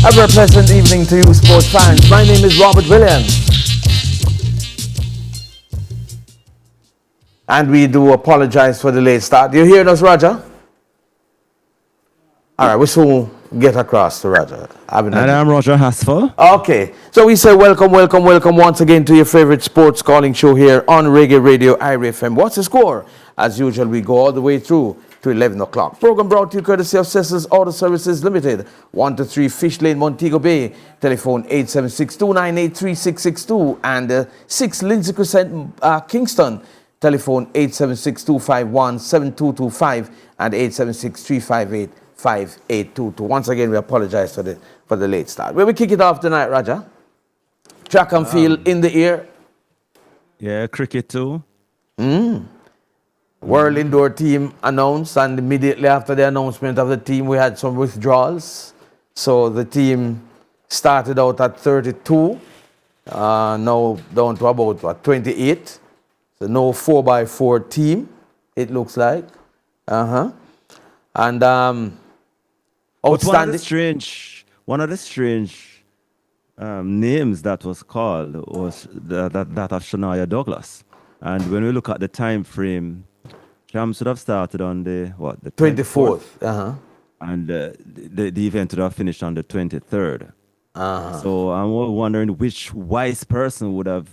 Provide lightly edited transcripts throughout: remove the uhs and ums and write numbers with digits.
A very pleasant evening to you, sports fans. My name is Robert Williams. And we do apologize for the late start. Do you hear us, Roger? All right, we soon get across to Roger. And I'm Roger Hasford. Okay, so we say welcome once again to your favorite sports calling show here on Reggae Radio IRIE FM. What's the score? As usual, we go all the way through to 11 o'clock. Program brought to you courtesy of Cesar's Auto Services Limited, 123 Fish Lane, Montego Bay. Telephone 876-298-3662 and 6 Lindsay Crescent, Kingston. Telephone 876-251-7225 and 876-358-5822. Once again, we apologize for the late start. Where we kick it off tonight, Raja? Track and field in the air. Yeah, cricket too. World Indoor Team announced, and immediately after the announcement of the team, we had some withdrawals. So the team started out at 32, now down to about 28. So no 4x4 team, it looks like. And outstanding. One of the strange names that was called was that of Shania Douglas. And when we look at the time frame, Champs would have started on the 24th. And the event would have finished on the 23rd. So I'm wondering which wise person would have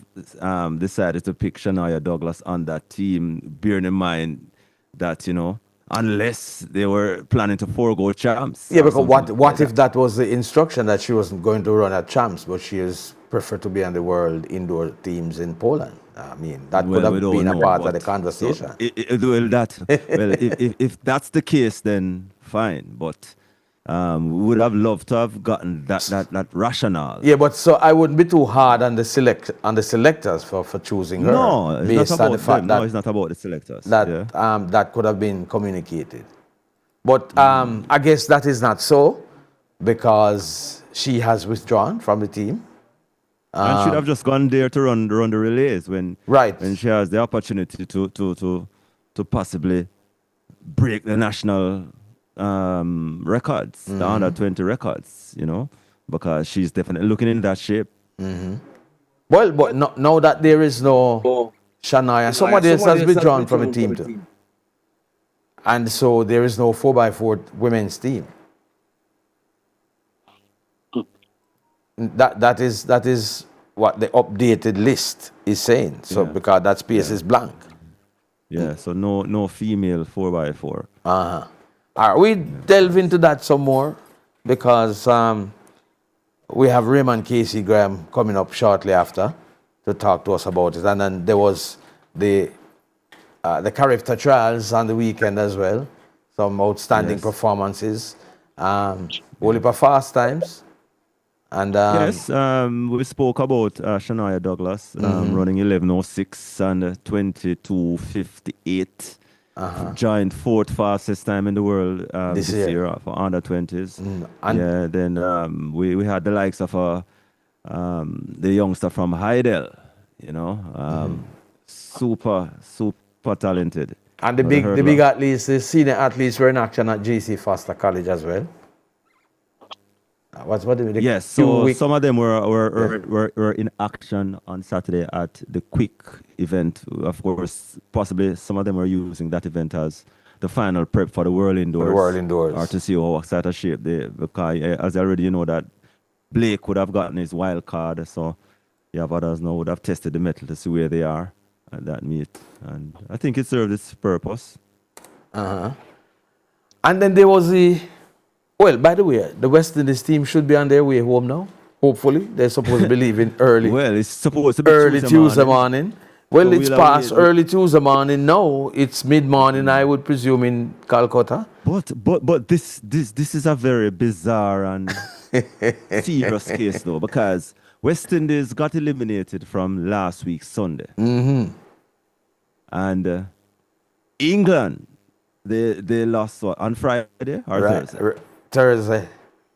decided to pick Shania Douglas on that team, bearing in mind that, unless they were planning to forego Champs. Yeah, because what if that was the instruction that she wasn't going to run at Champs, but she is preferred to be on the world indoor teams in Poland? I mean, that could have been a part of the conversation. So, if that's the case, then fine. But we would have loved to have gotten that rationale. Yeah, but so I wouldn't be too hard on the selectors for choosing her. No, it's not about them. No, it's not about the selectors. That could have been communicated. But I guess that is not so, because she has withdrawn from the team. And should have just gone there to run the relays when she has the opportunity to possibly break the national records, the under 20 records, because she's definitely looking in that shape. Well, but now that there is no Shania, somebody else has withdrawn from the team too. And so there is no 4x4 women's team. That is what the updated list is saying. So because that space is blank. Yeah, so no female 4x4. All right, we delve into that some more, because we have Raymond Casey Graham coming up shortly after to talk to us about it. And then there was the Carifta trials on the weekend as well. Some outstanding performances. Only for fast times. And we spoke about Shania Douglas running 11:06 and 22:58. Joined fourth fastest time in the world this year for under 20s. Then we had the likes of the youngster from Heidel, super talented. And the big athletes, the senior athletes were in action at JC Foster College as well. Yes, so some of them were in action on Saturday at the Quick event. Of course, possibly some of them were using that event as the final prep for the World Indoors. Or to see what sort of shape because as already you know that Blake would have gotten his wild card, so others now would have tested the metal to see where they are at that meet. And I think it served its purpose. And then there was well, by the way, the West Indies team should be on their way home now. Hopefully, they're supposed to be leaving early. Well, it's supposed to be early Tuesday morning. Well, it's past early Tuesday morning now. It's mid-morning, I would presume, in Calcutta. But this is a very bizarre and serious case, though, because West Indies got eliminated from last week's Sunday, and England they lost on Friday or Thursday. Thursday.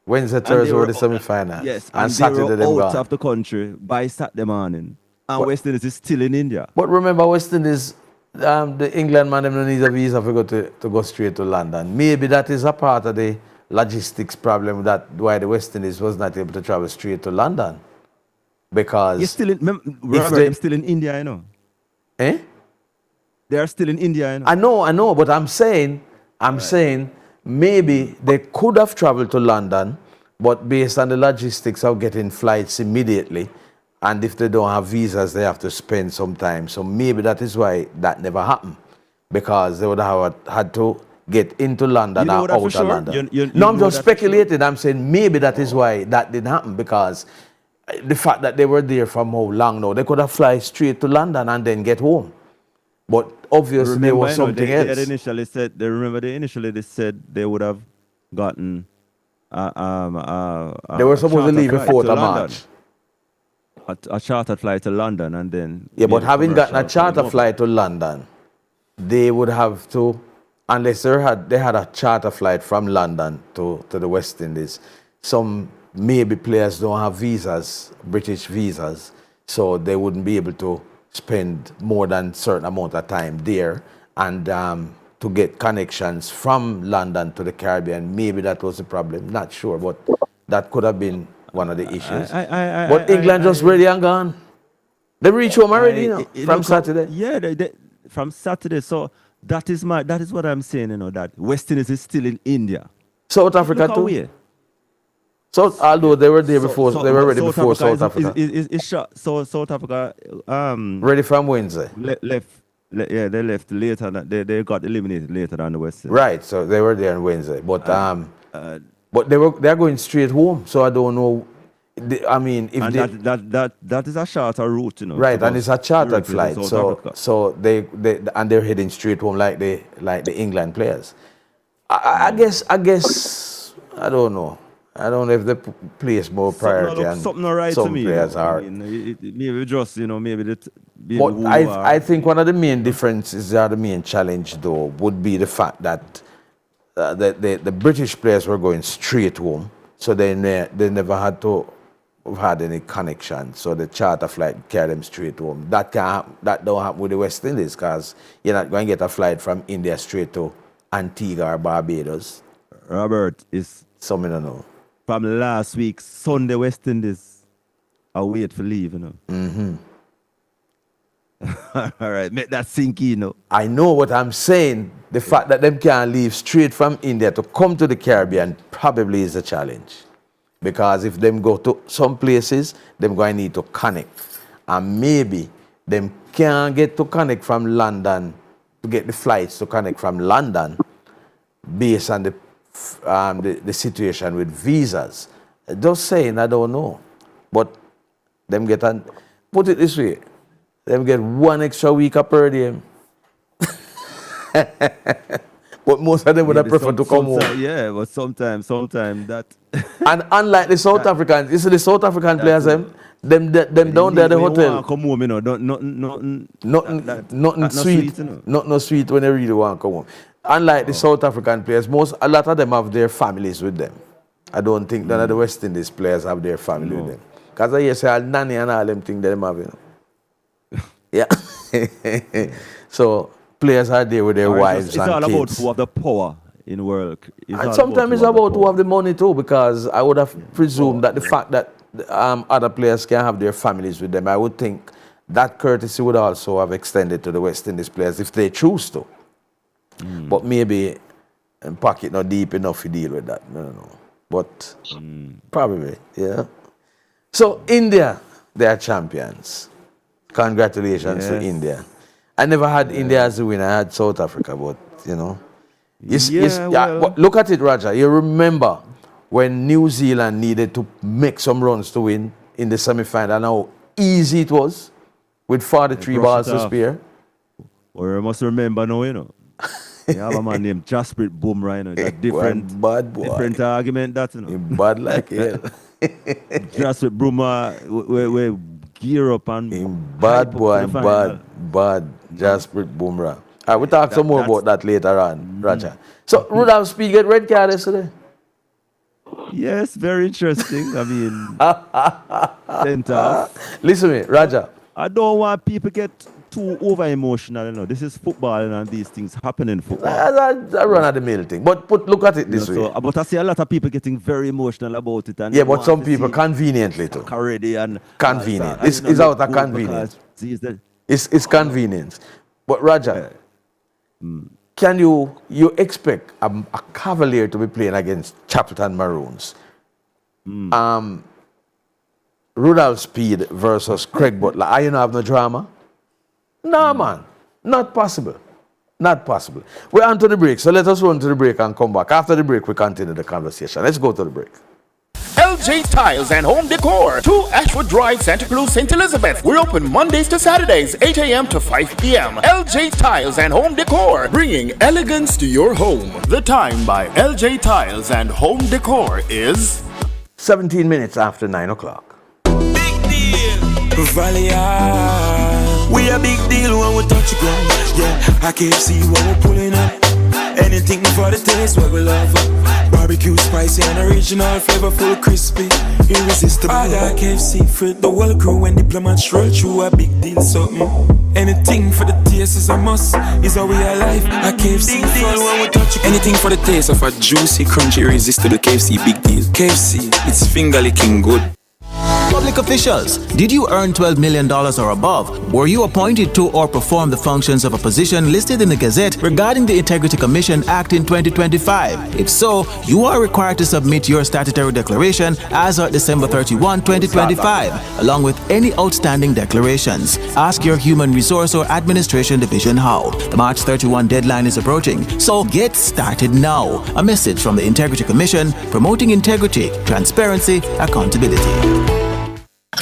Wednesday, Thursday were the semi-final. Yes, and Saturday they were out of the country by Saturday morning. And West Indies is still in India. But remember, West Indies, the England man, them don't need a visa to go straight to London. Maybe that is a part of the logistics problem that why the West Indies was not able to travel straight to London. Because You're still in, Robert, I'm still in India, I know. eh? They are still in India, I know. I know, but I'm saying maybe they could have traveled to London, but based on the logistics of getting flights immediately, and if they don't have visas, they have to spend some time. So maybe that is why that never happened, because they would have had to get into London You know or that out for of sure? London. You No, I'm know just that for sure? speculating. I'm saying maybe that is why that didn't happen, because the fact that they were there from how long now, they could have fly straight to London and then get home. But obviously there Remember, was something they had else. initially said, they said they would have gotten They were supposed to charter leave the flight 4th to of London. March. A chartered flight to London, and then Yeah, but maybe having gotten a commercial for them charter over. flight to London, they would have to, unless they had a charter flight from London to the West Indies. Some maybe players don't have visas, British visas, so they wouldn't be able to spend more than certain amount of time there, and to get connections from London to the Caribbean. Maybe that was the problem. Not sure, but that could have been one of the issues. But England just ready and gone. They reach home already, from Saturday. Yeah, from Saturday. So that is what I'm saying, that West Indies is still in India. South Africa Look too. away. So although they were there before, they were ready before South Africa. Is shot. So South Africa Ready from Wednesday. they left later. They got eliminated later than the West Indies. Right, so they were there on Wednesday, but they're going straight home. So I don't know. I mean, if And that is a shorter route, right, and it's a chartered directly to flight, South Africa. so they and they're heading straight home like the England players. I guess I don't know. I don't know if they place more priority on something all right some to me. players are. I mean, maybe just maybe that. But I think one of the main differences, the main challenge though, would be the fact that the British players were going straight home, so they never had to have had any connection. So the charter flight carried them straight home. That don't happen with the West Indies, because you're not going to get a flight from India straight to Antigua or Barbados. Robert, is Some I don't know. from last week, Sunday, West Indies are wait for leave, All right, make that sink in, I know what I'm saying. The fact that them can't leave straight from India to come to the Caribbean probably is a challenge. Because if them go to some places, them going to need to connect. And maybe them can't get to connect from London, to get the flights to connect from London, based on the situation with visas. Just saying, I don't know. But them put it this way, them get 1 extra week per diem. But most of them would have preferred to come home. Yeah, but sometimes that. And unlike the South Africans, you see the South African players, them down there at the hotel. Come home, Nothing sweet. Nothing sweet when they really want to come home. Unlike the South African players, a lot of them have their families with them. I don't think none of the West Indies players have their family with them. Because I hear say nanny and all them things that them have, Yeah. So players are there with their wives and kids. It's all about who have the power in work. And sometimes it's about who have the money too, because I would have presumed that the fact that other players can have their families with them, I would think that courtesy would also have extended to the West Indies players if they choose to. But maybe pocket not deep enough to deal with that. I don't know. But probably, yeah. So India, they are champions. Congratulations to India. I never had India as a winner. I had South Africa, but look at it, Raja. You remember when New Zealand needed to make some runs to win in the semi-final, and how easy it was with 43 balls to spare. Or you must remember now, You have a man named Jasprit Bumrah, that different argument that, Bad like hell. Jasprit Bumrah, we gear up and bad boy, bad Jasprit Bumrah. All right, we'll talk some more about that later on, Raja. So Rudolph Speed get red card yesterday. Yes, very interesting. I mean, sent off. Listen to me, Raja. I don't want people get too over emotional. You know, this is football, and these things happen in football. I run at the mill thing. But look at it this way. So, but I see a lot of people getting very emotional about it. And yeah, but some people conveniently too. Already and convenient. It's out of convenience. It's convenience. But Roger, can you expect a Cavalier to be playing against Chapelton Maroons? Rudolph Speed versus Craig Butler. Are you not have no drama? No, man. Not possible. Not possible. We're on to the break, so let us run to the break and come back. After the break, we continue the conversation. Let's go to the break. LJ Tiles and Home Decor, 2 Ashwood Drive, Santa Cruz, St. Elizabeth. We're open Mondays to Saturdays, 8 a.m. to 5 p.m. LJ Tiles and Home Decor, bringing elegance to your home. The time by LJ Tiles and Home Decor is 17 minutes after 9 o'clock. Big deal. We a big deal when we touch the ground. Yeah, I can't see when we're pulling up. Anything for the taste, what we love. Barbecue, spicy and original, flavorful, crispy, irresistible. I KFC for the whole crew when diplomats roll through a big deal, something. Anything for the taste is a must, is how we are life. A KFC deal when we touch it. Anything for the taste of a juicy, crunchy, irresistible KFC, big deal. KFC, it's finger licking good. Public officials, did you earn $12 million or above? Were you appointed to or perform the functions of a position listed in the Gazette regarding the Integrity Commission Act in 2025? If so, you are required to submit your statutory declaration as of December 31, 2025, along with any outstanding declarations. Ask your Human Resource or Administration Division how. The March 31 deadline is approaching, so get started now. A message from the Integrity Commission promoting integrity, transparency, accountability.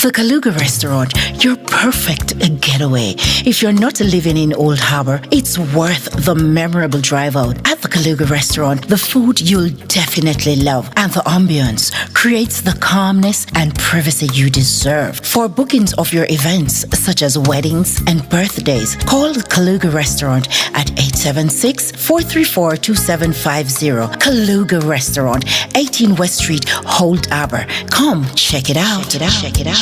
The Kaluga Restaurant, your perfect getaway. If you're not living in Old Harbor, it's worth the memorable drive out. At the Kaluga Restaurant, the food you'll definitely love, and the ambience creates the calmness and privacy you deserve. For bookings of your events, such as weddings and birthdays, call the Kaluga Restaurant at 876-434-2750. Kaluga Restaurant, 18 West Street, Old Harbor. Come check it out. Check it out.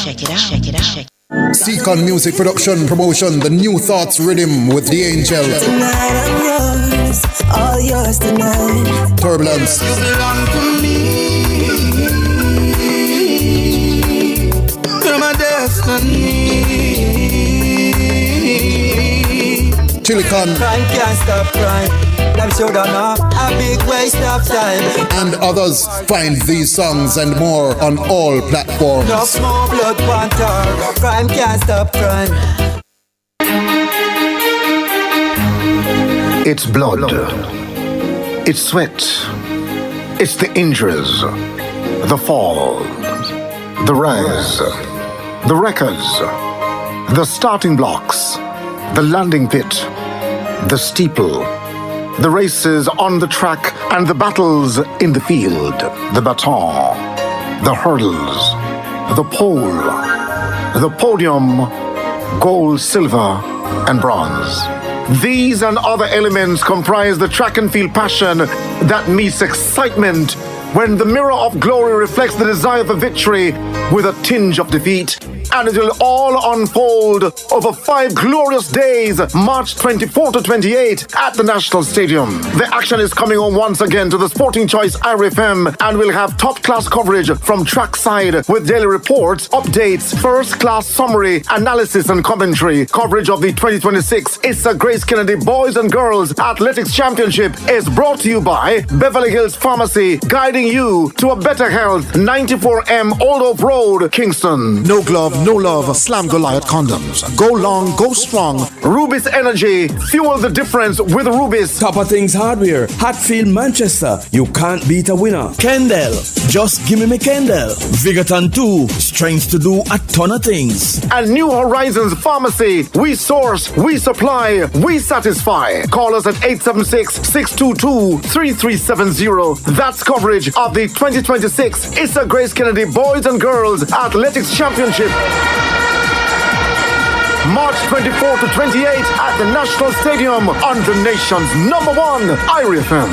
Seacon Music Production Promotion, the New Thoughts Rhythm with the Angel. Tonight I'm yours, all yours tonight. Turbulence. You belong to me. You're my destiny. Chilicon. Crime can't stop crime. Them should have not a big waste of time. And others. Find these songs and more on all platforms. No more blood panther. Crime can't stop crime. It's blood. It's sweat. It's the injuries. The fall. The rise. The records. The starting blocks. The landing pit. The steeple. The races on the track and the battles in the field. The baton. The hurdles. The pole. The podium. Gold, silver, and bronze. These and other elements comprise the track and field passion that meets excitement when the mirror of glory reflects the desire for victory with a tinge of defeat. And it will all unfold over 5 glorious days, March 24 to 28 at the National Stadium. The action is coming on once again to the Sporting Choice IRIE FM, and we'll have top-class coverage from trackside with daily reports, updates, first-class summary, analysis and commentary. Coverage of the 2026 Issa Grace Kennedy Boys and Girls Athletics Championship is brought to you by Beverly Hills Pharmacy, guiding you to a better health. 94M Old Oak Road, Kingston. No glove, no love, Slam Goliath condoms. Go long, go strong. Rubis Energy, fuel the difference with Rubis. Top of Things Hardware, Hatfield, Manchester. You can't beat a winner. Kendall, just give me Kendall. Vigaton 2, strength to do a ton of things. And New Horizons Pharmacy, we source, we supply, we satisfy. Call us at 876-622-3370. That's coverage of the 2026 Issa Grace Kennedy Boys and Girls Athletics Championship. March 24 to 28 at the National Stadium on the nation's #1 IRIE FM.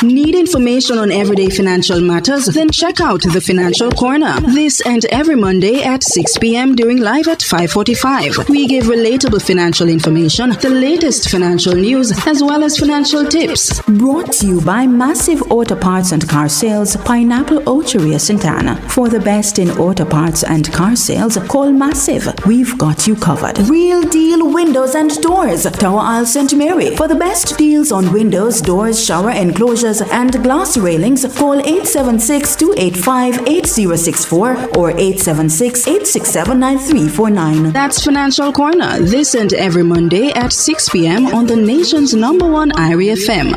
Need information on everyday financial matters? Then check out the Financial Corner. This and every Monday at 6 p.m. during live at 5:45. We give relatable financial information, the latest financial news, as well as financial tips. Brought to you by Massive Auto Parts and Car Sales, Pineapple Orchard, Santana. For the best in auto parts and car sales, call Massive. We've got you covered. Real Deal Windows and Doors, Tower Isle, St. Mary. For the best deals on windows, doors, shower enclosures, and glass railings, call 876-285-8064 or 876-867-9349. That's Financial Corner, this and every Monday at 6 p.m. on the nation's #1 IRIE FM.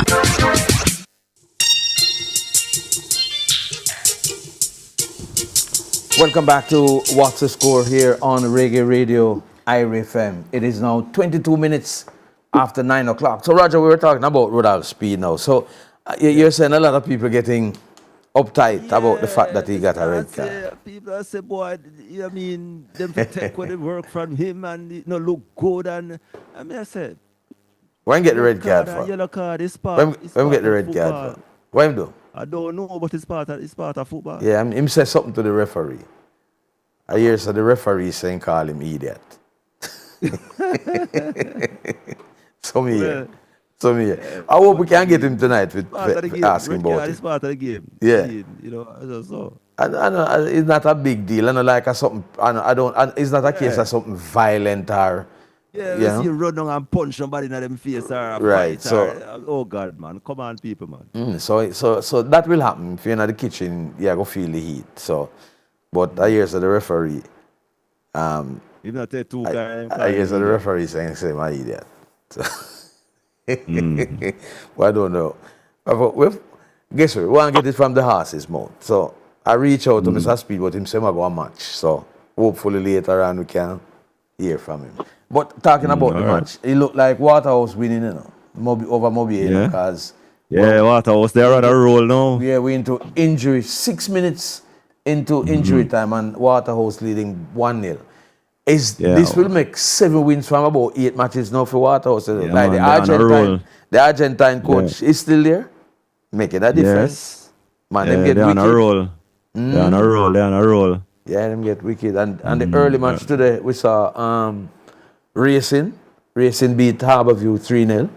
Welcome back to What's the Score here on Reggae Radio, IRIE FM. It is now 22 minutes after 9 o'clock. So, Roger, we were talking about Rudolph's speed now. So, you're saying a lot of people getting uptight about the fact that he got a red card. People say, boy, I mean, them to take what they work from him and look good. And I mean, I said, when get the red card for? Yellow card is part. When get the red card for? What him do? I don't know, but it's part of football. Yeah, him say something to the referee. I hear so the referee saying call him idiot. So me. I hope we can get him tonight with asking about it. It's part of the game. Yeah. I know it's not a big deal. I know like something. It's not a case of something violent or. Yeah, you run down and punch somebody in them face or right. Fight or, oh God, man, come on, people, man. So that will happen if you're in the kitchen. You go feel the heat. So, but I hear so the referee. You not take two guys. I hear so the referee saying my idiot. So. Well, I don't know. But guess what? We want to get it from the horse's mouth. So I reach out to Mr. Speed, but him say I go a match. So hopefully later on we can hear from him. But talking about the match, it looked like Waterhouse winning, over Moby, because Waterhouse they're on a roll now. Yeah, we into injury, 6 minutes into injury time, and Waterhouse leading 1-0. This will make 7 wins from about 8 matches now for Waterhouse. Like the Argentine coach is still there, making a difference. Man, them get they're wicked. On a roll. They're on a roll. Yeah, them get wicked. And the early match today, we saw Racing beat Harborview 3-0.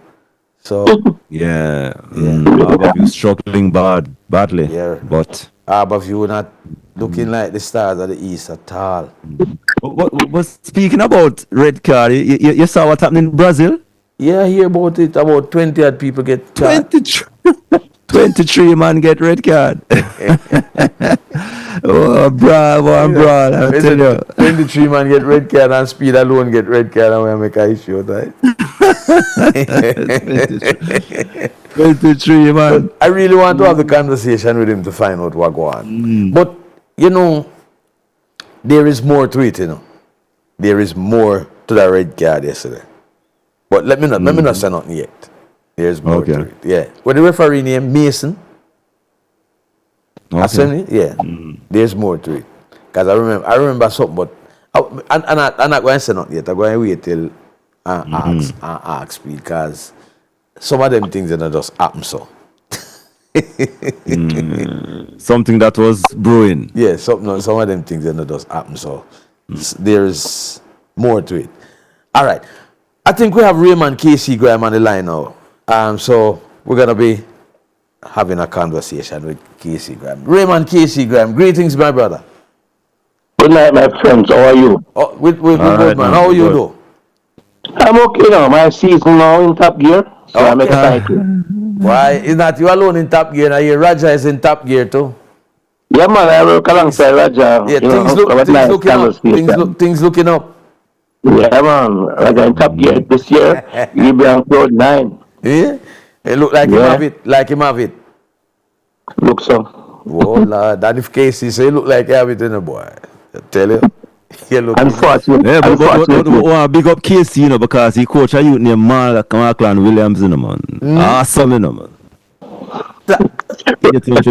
So Harborview struggling badly. Yeah, but Harborview not looking like the stars of the East at all. What speaking about red card, you saw what happened in Brazil? Yeah, I hear about it. About 20 odd people get 23 man get red card. Oh, bravo, I'm broad. I tell you. 23 man get red card and Speed alone get red card and we make a issue, right? 23 man. But I really want to have the conversation with him to find out what go on. But, there is more to it, There is more to that red card yesterday. But let me not say nothing yet. There's more to it. Yeah. With the referee name, Mason. Okay. There's more to it. Because I remember something, but I'm not going to say nothing yet. I'm going to wait till ask Speed, because some of them things don't just happen so. Something that was brewing. Yeah, some of them things don't just happen so. There's more to it. All right. I think we have Raymond Casey Graham on the line now. So we're going to be having a conversation with Casey Graham. Raymond Casey Graham, greetings, my brother. Good night, my friends. How are you? Oh, we're good, man. How are you, though? I'm okay now. My season now in top gear, so I'm excited. Why? Is not you alone in top gear? Now, your Raja is in top gear, too. Yeah, man. I work alongside Raja. Yeah, things looking up. Yeah, man. Raja in top gear this year. You'll be on cloud 9. Yeah? It look like him have it. Look so. Oh, Lord. And if Casey say look like you have it in a boy. I tell you. Unfortunately. Yeah, but big up Casey, because he coach a youth named Markland Williams, man. Awesome, man.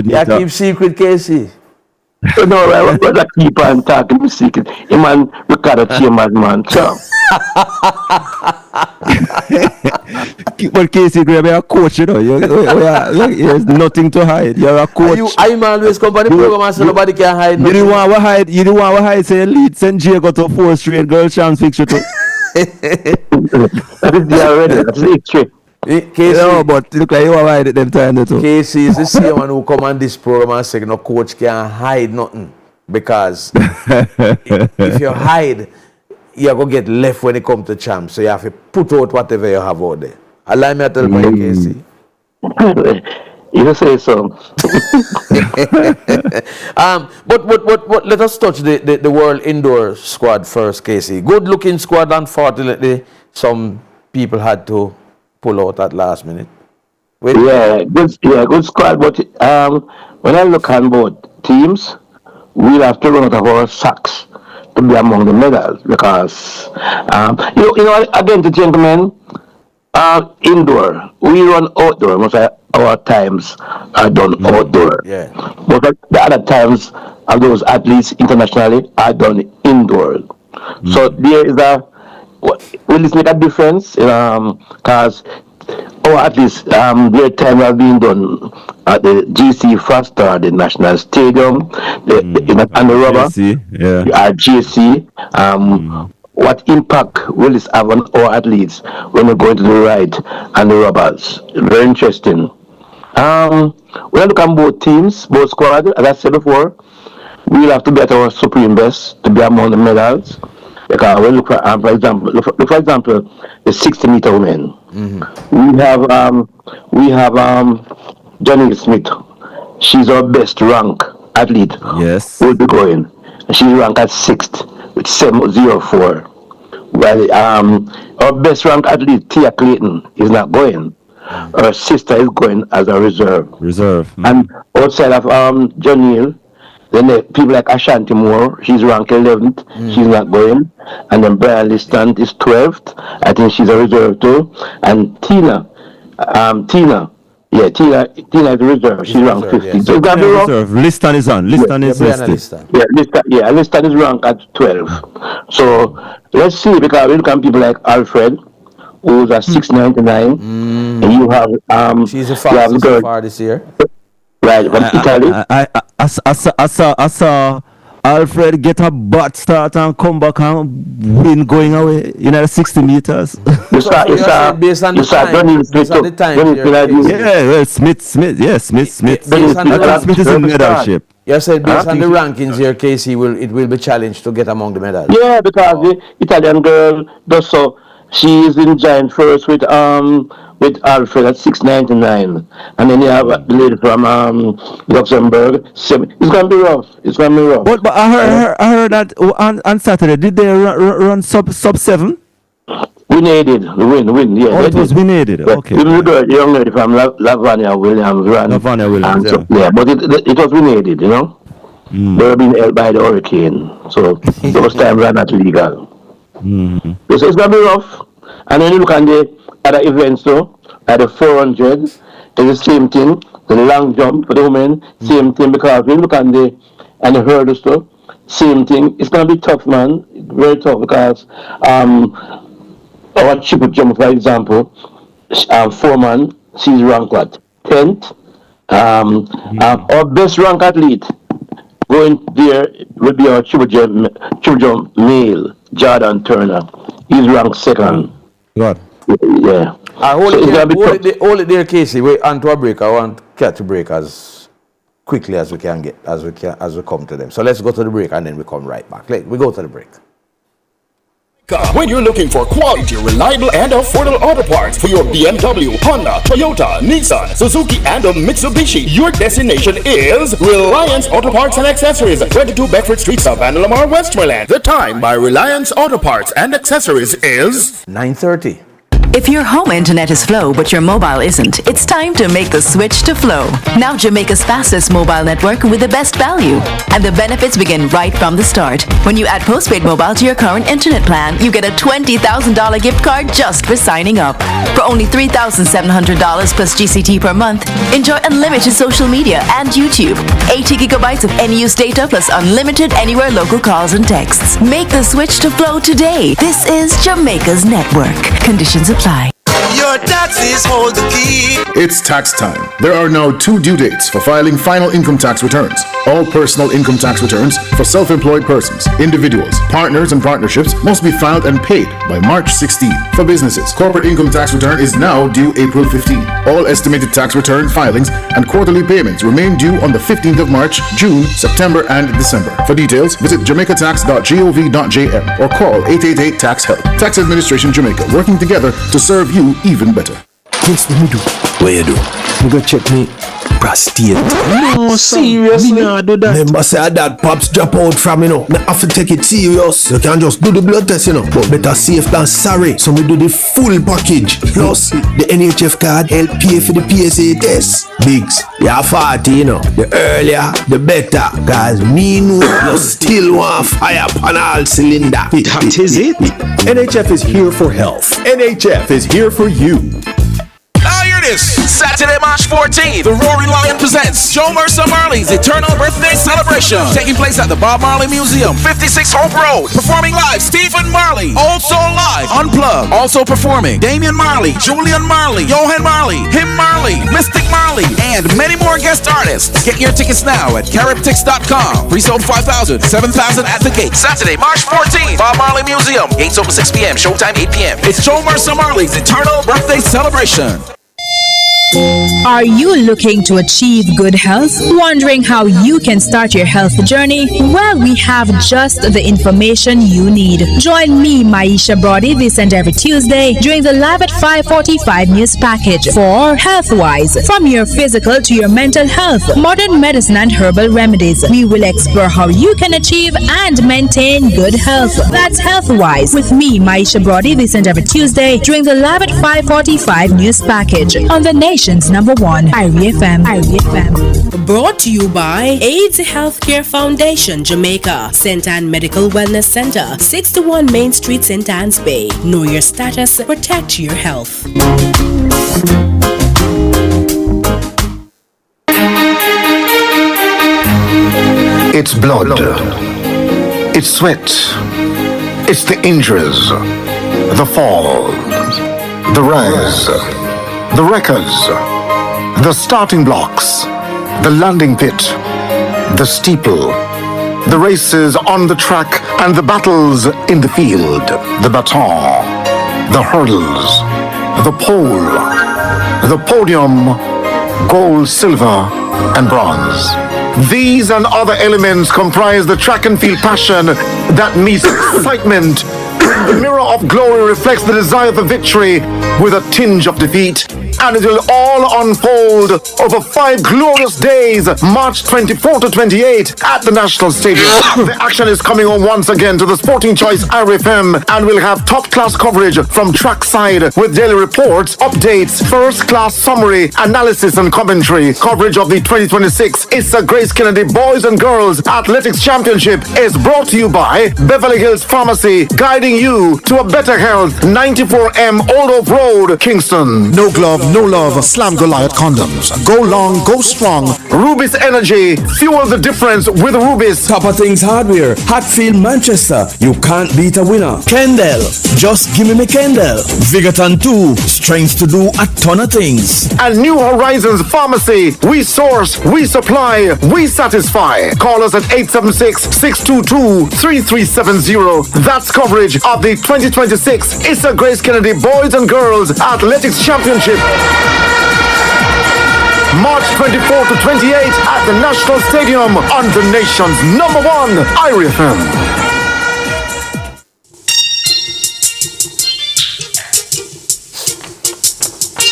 Yeah, keep secret, Casey. No, I was keep on talking secret. Him and Ricardo Chambers, man. So. But Casey Graham, you're a coach, you know. There's nothing to hide. You're a coach. I'm always come on the program and say nobody can hide. You didn't want to hide. You didn't want to hide. Say lead St. Jago to 4 straight girl chance fixture too. That's history. Casey, no, but look like you want to hide it them time too. Casey is the same one who come on this program and say no coach can't hide nothing. Because if you hide, you're going to get left when it comes to champs. So you have to put out whatever you have out there. Allow me to tell you, Casey. You say so. But let us touch the World Indoor squad first, Casey. Good looking squad, unfortunately. Some people had to pull out at last minute. Good squad. But when I look at both teams, we'll have to run out of our socks to be among the medals because, you know, again, the gentlemen, indoor, we run outdoor. Most of our times are done outdoor. Yeah. But the other times of those athletes internationally are done indoor. So there is will this make a difference? Because at least their time has been done at the GC Foster, the National Stadium, and the rubber, GC. What impact will this have on our athletes when we go into the ride and the rubbers? Very interesting. When I look at both teams, both squads, as I said before, we'll have to be at our supreme best to be among the medals. Because we look for example, the 60-meter women. We have Johnny Smith. She's our best rank athlete. Yes. Will be going. She's ranked at 6th with 704. While our best ranked athlete Tia Clayton is not going. Her sister is going as a reserve. And outside of John Neal, then people like Ashanti Moore, she's ranked 11th, she's not going. And then Brian Liston is 12th, I think she's a reserve too. And Tina is a reserve, she's ranked 50th. Yeah. So it's gonna be rough. Liston is on. Liston is listed. Liston is ranked at 12. So let's see, because we look at people like Alfred, who's at 699, and you have she's the fastest so far this year. Right, from Italy. I saw Alfred get a butt start and come back and win going away in the 60 meters. Based on the time. Smith. Smith is in medalship. You said based on the rankings here, Casey, it will be challenged to get among the medals. Yeah, because the Italian girl does so. She is in giant first with Alfred at 699, and then you have the lady from Luxembourg. It's gonna be rough. But I heard that on Saturday did they run sub 7? We needed win. Yeah. Oh, it was we needed. Okay. The young lady from Lavanya Williams ran. Yeah, but it was we needed. You know, they were being held by the hurricane, so those times are not legal. So it's gonna be rough. And then you look at the other events though, at the 400, it's the same thing. The long jump for the women, same thing, because when you look at the hurdles though, same thing. It's gonna be tough, man. Very tough, because our triple jump, for example, Foreman, she's ranked at 10th. Our best ranked athlete going there will be our triple jump male, Jordan Turner. He's ranked 2nd. God. Yeah. Hold it there, Casey. Wait, onto a break. I want to catch a break as quickly as we can as we come to them. So let's go to the break and then we come right back. We go to the break. When you're looking for quality, reliable, and affordable auto parts for your BMW, Honda, Toyota, Nissan, Suzuki, and Mitsubishi, your destination is Reliance Auto Parts and Accessories, 22 Bedford Street, South and Lamar, Westmoreland. The time by Reliance Auto Parts and Accessories is 9:30. If your home internet is Flow but your mobile isn't, it's time to make the switch to Flow. Now Jamaica's fastest mobile network with the best value. And the benefits begin right from the start. When you add postpaid mobile to your current internet plan, you get a $20,000 gift card just for signing up. For only $3,700 plus GCT per month, enjoy unlimited social media and YouTube. 80 gigabytes of any-use data plus unlimited anywhere local calls and texts. Make the switch to Flow today. This is Jamaica's network. Conditions apply. You're our taxes hold the key. It's tax time. There are now 2 due dates for filing final income tax returns. All personal income tax returns for self-employed persons, individuals, partners, and partnerships must be filed and paid by March 16. For businesses, corporate income tax return is now due April 15. All estimated tax return filings and quarterly payments remain due on the 15th of March, June, September, and December. For details, visit jamaicatax.gov.jm or call 888-TAX-HELP. Tax Administration Jamaica, working together to serve you even better. Guess what me do? What you do? You go check me prostate. No, seriously? Me nah do that. Remember say that pops drop out from, you know. Me have to take it serious. You can just do the blood test, you know. But better safe than sorry. So me do the full package. Plus, the NHF card help pay for the PSA test. Biggs, you're 40, you know. The earlier, the better. Cause me know you still want fire upon all cylinder. That is it. NHF is here for health. NHF is here for you. Now hear this. Saturday, March 14th, the Roaring Lion presents Joe Mercer Marley's Eternal Birthday Celebration, taking place at the Bob Marley Museum, 56 Hope Road. Performing live, Stephen Marley, Old Soul Live, Unplugged. Also performing Damian Marley, Julian Marley, Johan Marley, Him Marley, Mystic Marley, and many more guest artists. Get your tickets now at caribtix.com. Pre-sold 5,000, 7,000 at the gate. Saturday, March 14th, Bob Marley Museum. Gates open 6 p.m., showtime 8 p.m. It's Joe Mercer Marley's Eternal Birthday Celebration. Are you looking to achieve good health? Wondering how you can start your health journey? Well, we have just the information you need. Join me, Maisha Brody, this and every Tuesday during the Live at 5:45 news package for Healthwise. From your physical to your mental health, modern medicine and herbal remedies. We will explore how you can achieve and maintain good health. That's Healthwise with me, Maisha Brody, this and every Tuesday during the Live at 5:45 news package on the nation's number one, IRIE FM. Brought to you by AIDS Healthcare Foundation, Jamaica, St. Anne Medical Wellness Center, 61 Main Street, St. Anne's Bay. Know your status, protect your health. It's blood. It's sweat. It's the injuries. The fall. The rise. The records. The starting blocks. The landing pit. The steeple. The races on the track and the battles in the field. The baton. The hurdles. The pole. The podium. Gold, silver, and bronze. These and other elements comprise the track and field passion that meets excitement. The mirror of glory reflects the desire for victory with a tinge of defeat. And it will all unfold over 5 glorious days, March 24 to 28 at the National Stadium. The action is coming on once again to the Sporting Choice IRFM, and we'll have top-class coverage from trackside with daily reports, updates, first-class summary, analysis and commentary. Coverage of the 2026 Issa Grace Kennedy Boys and Girls Athletics Championship is brought to you by Beverly Hills Pharmacy, guiding you to a better health. 94M Old Oak Road, Kingston. No glove, no love, Slam Goliath condoms. Go long, go strong. Rubis Energy, fuel the difference with Rubis. Top of Things Hardware, Hatfield, Manchester. You can't beat a winner. Kendall, just give me Kendall. Vigaton 2, strength to do a ton of things. And New Horizons Pharmacy, we source, we supply, we satisfy. Call us at 876-622-3370. That's coverage of the 2026 Issa Grace Kennedy Boys and Girls Athletics Championship. March 24 to 28 at the National Stadium on the nation's number one, IRIE FM.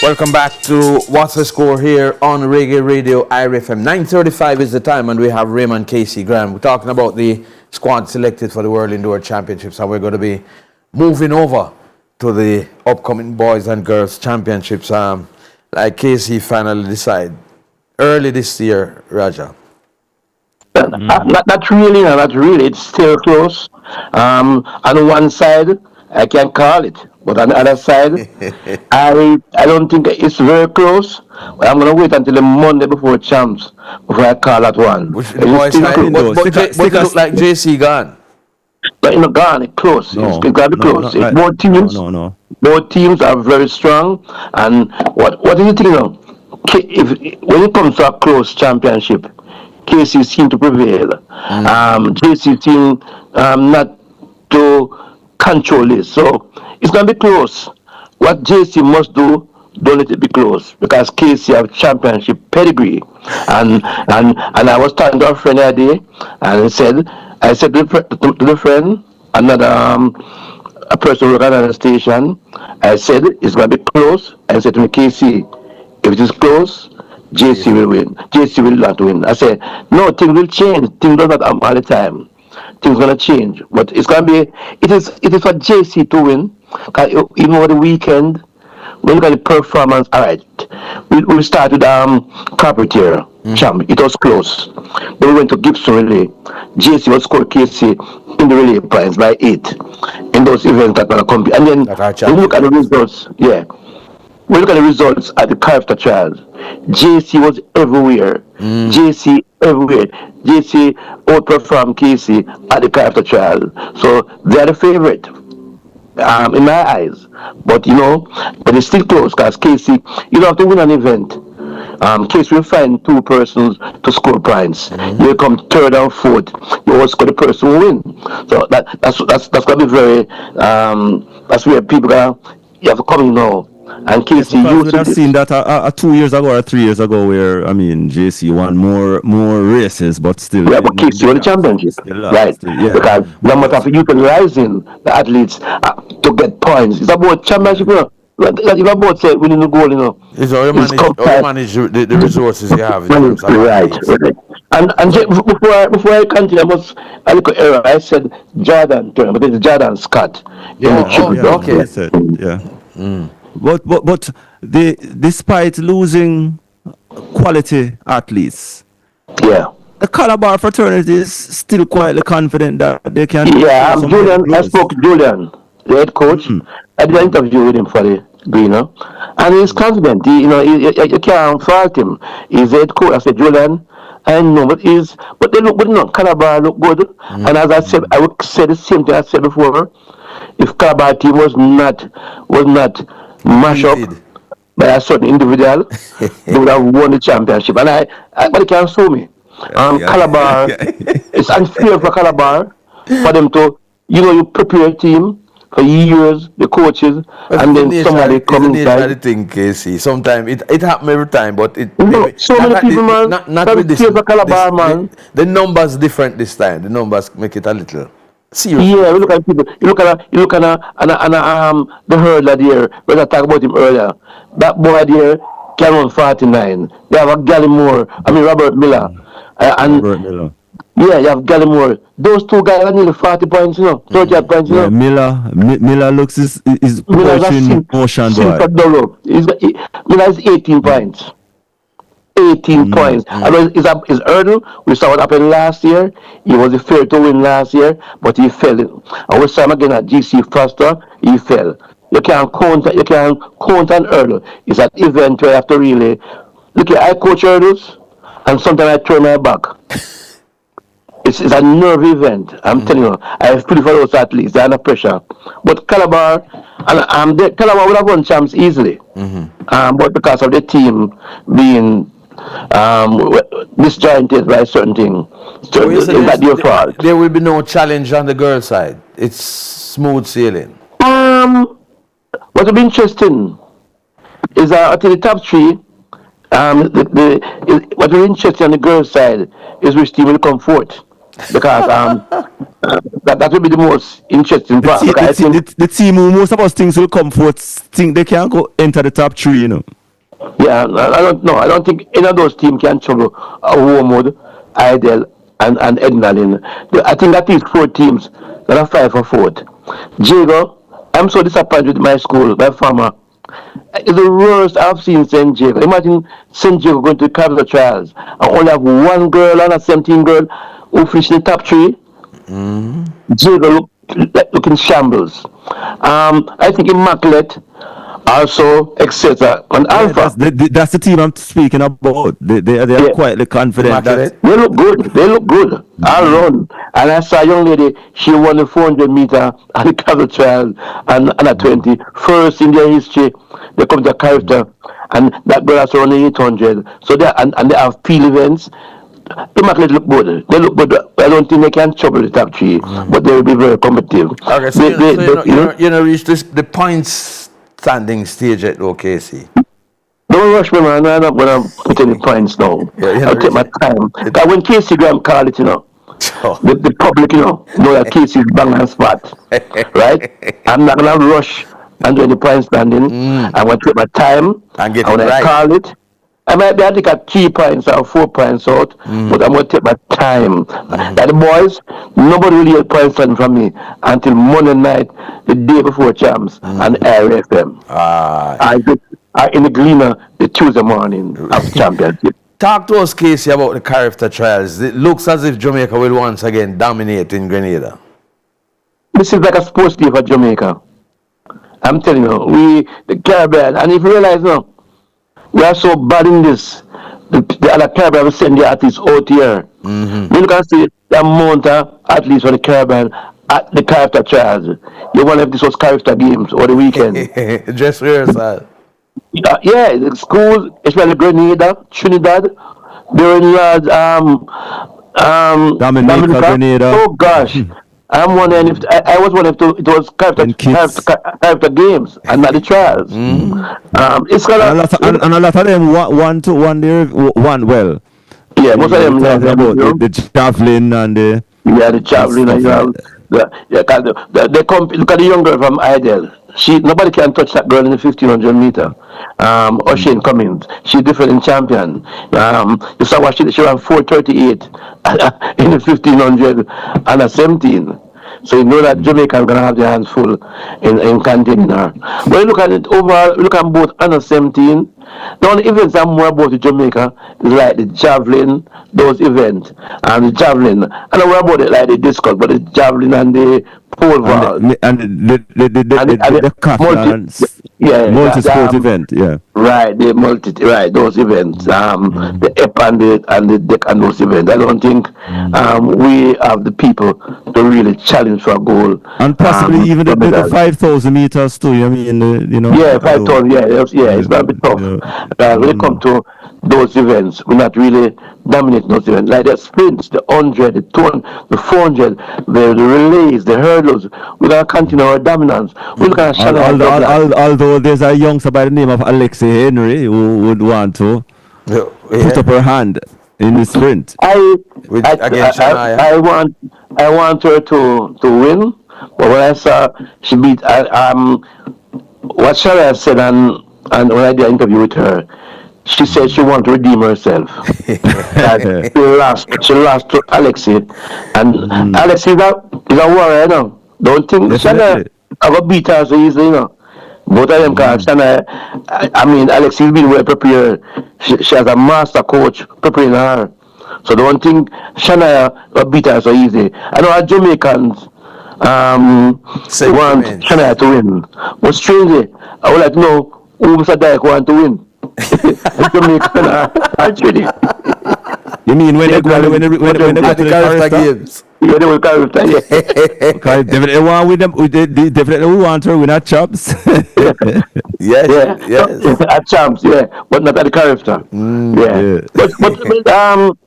Welcome back to What's the Score here on Reggae Radio IRIE FM. 9:35 is the time, and we have Raymond Casey Graham. We're talking about the squad selected for the World Indoor Championships, and we're going to be moving over to the upcoming Boys and Girls Championships. Like Casey finally decided early this year, Raja. Not really, not really. It's still close. On one side, I can call it, but on the other side, I don't think it's very close. But I'm going to wait until the Monday before champs before I call that one. But it looks like JC gone. But gone, it's close. It's got to be close. It's more teams. No. Both teams are very strong. And what is the thing now? If when it comes to a close championship, KC seem to prevail. JC seem not to control it. So it's gonna be close. What JC must do, don't let it be close, because KC have championship pedigree. And I was talking to a friend the other day, and I said to the friend, another a person working at the station, I said it's gonna be close. I said to me, KC, if it is close, JC will win. JC will not win. I said, no, things will change. Things don't happen all the time. Things gonna change. But it's gonna be it is for JC to win. Cause even over the weekend, when you look at the performance, all right, we started Carpentier champ. It was close. Then we went to Gibson Relay. JC was scored KC in the relay points by 8 in those events that were compete. And then when you look at the results, we look at the results at the Carpenter trials. JC was everywhere. JC everywhere. JC outperformed KC at the Carpenter trial. So they are the favorite. In my eyes, but it's still close, because KC, you don't have to win an event. KC will find 2 persons to score points. You come third and fourth, you will score the person who win. So that's gonna be very that's where people you have to come in now. And KC would have seen that 2 years ago or 3 years ago, where JC won more races, but still. Yeah, but KC won the championship, right? Because no matter of utilizing the athletes to get points, it's about championship. Like if about say winning the goal, It's how you manage the resources you have. Right. And before I continue, I look at error. I said Jordan Turner, but it's Jordan Scott. But despite losing quality athletes, the Calabar fraternity is still quietly confident that they can. Yeah, I spoke to Julian, the head coach. I did an interview with him for the Greener, and he's confident. You can't fault him. He's the head coach. I said, Julian, I know, but they look good enough. Calabar look good, and as I said, I would say the same thing I said before. If Calabar team was not mash up by a certain individual, they would have won the championship. And but they can't sue me. Calabar, it's unfair for Calabar for them to, you prepare a team for years, the coaches, and then somebody comes inside. The thing, Casey. Sometimes it happens every time, but so many people, man. Not with this. Calabar, man. The numbers different this time. The numbers make it a little. Seriously. Yeah, we look at people. You look at the hurdler there. We were talking about him earlier. That boy there can run 49. They have a Robert Miller. Robert Miller. Yeah, you have Gallimore. Those 2 guys are nearly 40 points, 30 points, Miller looks is pushing motion, boy. Miller is 18 points. 18 points. And his hurdle, we saw what happened last year. He was the favorite to win last year, but he fell. And we saw him again at GC Foster, he fell. You can't count an hurdle. It's an event where you have to really look at. I coach hurdles, and sometimes I turn my back. It's a nerve event. I'm telling you, I feel for those athletes. They're under pressure. But Calabar, Calabar would have won champs easily. But because of the team being disjointed by certain things, it's not your fault. There will be no challenge on the girl side. It's smooth sailing. What will be interesting is until the top 3. What will be interesting on the girl side is which team will come forth. Because that will be the most interesting part. The team who most of us things will come forth think they can't go enter the top 3, Yeah, I don't know. I don't think any of those teams can trouble Wormwood, Idle, and Ednalin. I think that is 4 teams that are 5 for 4th. Jago, I'm so disappointed with my school, my farmer. It's the worst I've seen St. Jago. Imagine St. Jago going to the Capital Trials and only have 1 girl and a 17 girl who finished in the top 3. Jago look in shambles. I think Immaculate also etc. And Alpha. That's the team I'm speaking about. They are quietly confident that they look good. They look good all round. And I saw a young lady. She won the 400 meter at the Castle Trial and under 20. First in their history, they come to a character, and that girl has run 800. So they and they have field events. The athletes look good. They look good. I don't think they can trouble the top three, but they will be very competitive. Okay, so you know, reach the points standing stage at OKC. Don't rush me, man. I'm not going to put any points now. I'll take my time. But when Casey Graham called it, the public, know that Casey is bang and spot. Right? I'm not going to rush and do any point standing. I'm going to take my time. And get when I call it, I might be able to get 3 points or 4 points out, but I'm going to take my time. Like the boys, nobody really get points standing from me until Monday night, the day before champs, and IRIE FM. I in the Gleaner the Tuesday morning of championship. Talk to us, Casey, about the character trials. It looks as if Jamaica will once again dominate in Grenada. This is like a sports day for Jamaica. I'm telling you, the Caribbean, and if you realize now, we are so bad in this. The other Caribbean will send the athletes out here. You can see the amount of athletes for the Caribbean at the character trials. You wonder if this was character games or the weekend. Just rehearsal. Yeah, the schools, especially Grenada, Trinidad, they're in Dominica, Grenada. Oh gosh. I'm wondering if I was wondering if it was character games and not the trials. It's got and a lot of them want well. Yeah, most of them about the javelin and the the javelin and they come. Look at the young girl from Idle. Nobody can touch that girl in the 1500 meter. O'Shane Cummings, she's defending champion. You saw what she ran 4:38 in the 1500 under 17. So you know that Jamaica is going to have their hands full in containing her. When you look at it overall, look at both under 17. The only events I'm more about in Jamaica is like the javelin, those events, and the javelin. I don't know about it like the discus, but the javelin and the pole vault. And the multi-sport event, yeah. Right, those events. The EP and the deck and those events. I don't think we have the people to really challenge for a goal. And possibly even the 5,000 meters too. I mean, Yeah, 5,000. It's gonna be tough. When it comes to those events, we're not really dominating those events. Like the sprints, the 100, the 200, the 400, the relays, the hurdles. We're gonna continue our dominance. We're gonna although there's a youngster by the name of Alexei Henry who would want to put up her hand in the sprint. I want her to win, but when I saw she beat what Shara said and when I did an interview with her, she said she wanted to redeem herself. She lost to Alexei, and Alexei is a warrior now. Don't think Shana I got beat her so easily, Both of them can Shana. I mean, Alexei has been well prepared. She has a master coach preparing her. So don't think Shana got beat her so easy. I know our Jamaicans want Shana to win. But strangely, I would like to know who Mr. Dyke want to win. Jamaican actually. You mean when they go to the character games? Yeah, they will character, yeah. Okay, definitely want with them. They definitely want her win at chops. Yes. At champs, but not at the character. But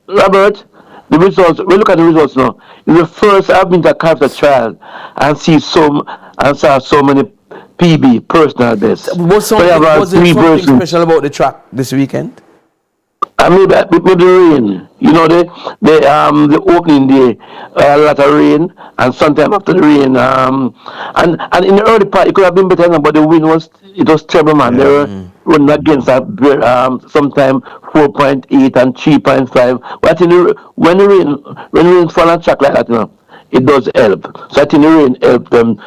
Robert, the results. We look at the results now. It's the first I've been to a character trial and saw so many PB personal best. Was something special about the track this weekend? Maybe the rain. The opening day, a lot of rain, and sometime after the rain, and in the early part it could have been better, but the wind was terrible, man. They were running against sometime 4.8 and 3.5. But I think when the rain fall on track like that, it does help. So I think the rain helped them.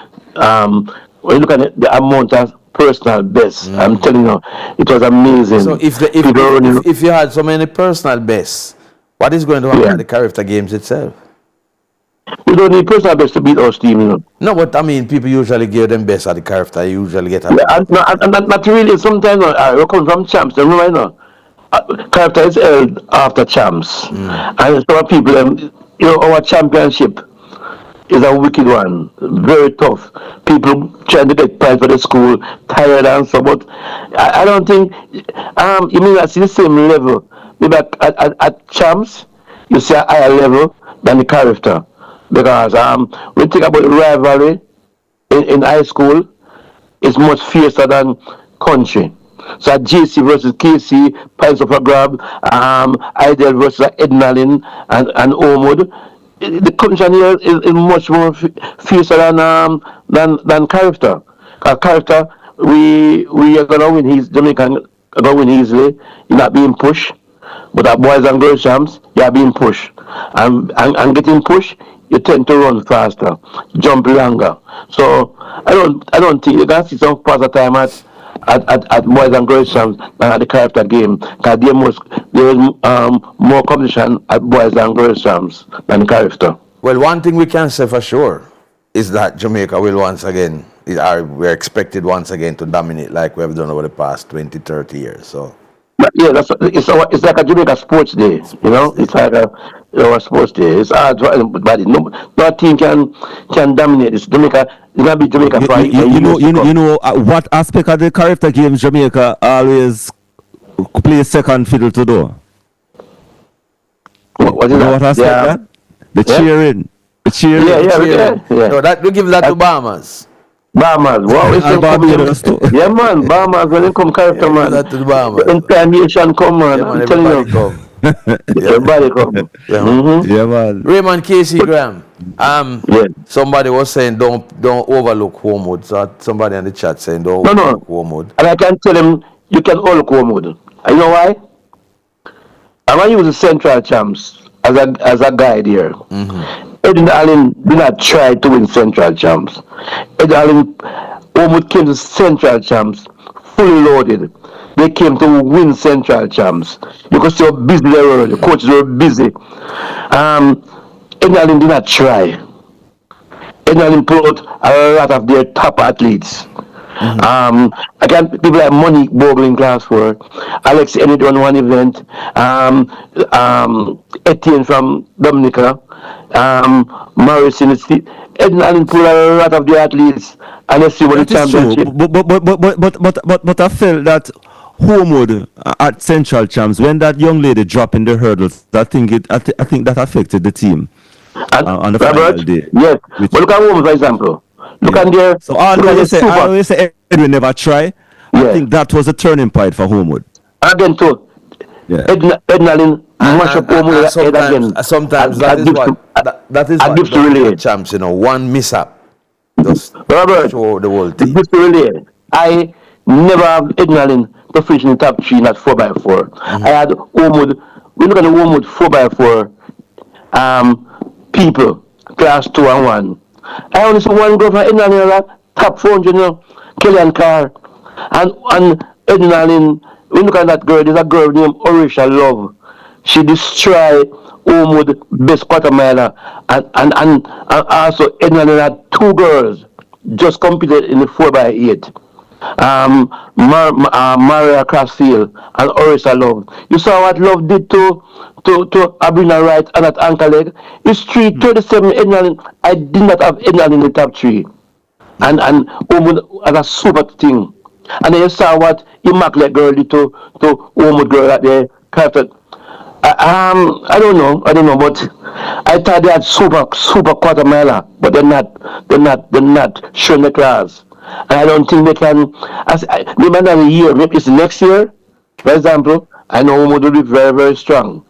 When you look at the amount of personal best, I'm telling you, it was amazing. So if you had so many personal bests, what is going to happen at the character games itself? We don't need personal best to beat our team, you know. No, but I mean, people usually give them best at the character. You usually get a. Yeah, and not really. Sometimes we come from champs. Remember, you know, character is held after champs, and some people, you know, our championship is a wicked one, very tough. People trying to get pride for the school, tired and so. But I don't think. You mean that's the same level? Maybe at champs, you see a higher level than the character, because we think about rivalry in high school. Is much fiercer than country. So JC versus KC, Pines of a Grab, Idle versus Ednalin and Ormwood. The country here is much more fiercer than character. Character, we are gonna win. Jamaican are gonna win easily. You're not being pushed. But at boys and girls champs, you are being pushed. And getting pushed, you tend to run faster, jump longer. So I don't think you can see some parts of time at boys and girls champs than at the character game. Because there is more competition at boys and girls champs than the character. Well, one thing we can say for sure is that Jamaica will once again, we're expected once again to dominate like we have done over the past 20, 30 years. So. But yeah, it's like a Jamaica sports day, you know. It's like a sports day. It's hard, but no team can dominate this. Jamaica, it's gonna be Jamaica. You know what aspect of the character games Jamaica always play second fiddle to do. What is that? What aspect that? The cheering. The cheering. Yeah. No, that we give that to Bahamas. Bahamas, wow, it's yeah, man, Bahamas, when they come character, man. That to the Bahamas. Incarnation come, man. Yeah, man, I'm telling you. come. Everybody come. Yeah, man. Raymond Casey Graham. Somebody was saying don't overlook Homewood. So somebody in the chat saying don't overlook Homewood. And I can tell him you can overlook Homewood. And you know why? I'm gonna use the Central Champs as a guide here. Edwin Allen did not try to win Central Champs. Edwin Allen almost came to Central Champs fully loaded. They came to win Central Champs because they were busy. The coaches were busy. Edwin Allen did not try. Edwin Allen pulled out a lot of their top athletes. Again, people like Monique Bogle in class 4, Alex Enid on one event, Etienne from Dominica, Morris in the street. Edwin Allen pulled a lot of the athletes, and let's see what the championship. But I felt that Homewood at Central Champs, when that young lady dropped in the hurdles, I think that affected the team on the final day. Yes, but look at Homewood, for example. Look at there. So I always say Edwin never try. I think that was a turning point for Homewood. Again too. Edwin Allen mash up Homewood again. Sometimes that is what champs, you know, one mishap. Just Robert, show the whole team. I never have Edwin Allen to finish in the top 3 in that 4x4. I had Homewood. We look at the Homewood 4x4 people, class 2 and 1. I only saw one go for Edwin Allen that top 400, you know, Kellyanne Carr. And Edwin Allen, we look at that girl, there's a girl named Orisha Love. She destroyed Homewood best quarter miler. And also Edwin Allen had 2 girls just competed in the 4x8. Maria Crossfield and Orisa Love. You saw what Love did to Abrina Wright and that ankle leg. It's 3:37 Edwin Allen. I did not have Edwin Allen in the top 3. And Homewood had a super thing. And then you saw what Immaculate girl did to Homewood girl at the carpet. I don't know, but I thought they had super quarter miler, but they're not showing the class. And I don't think they can. Maybe another year, maybe it's next year, for example. I know Homewood will be very, very strong.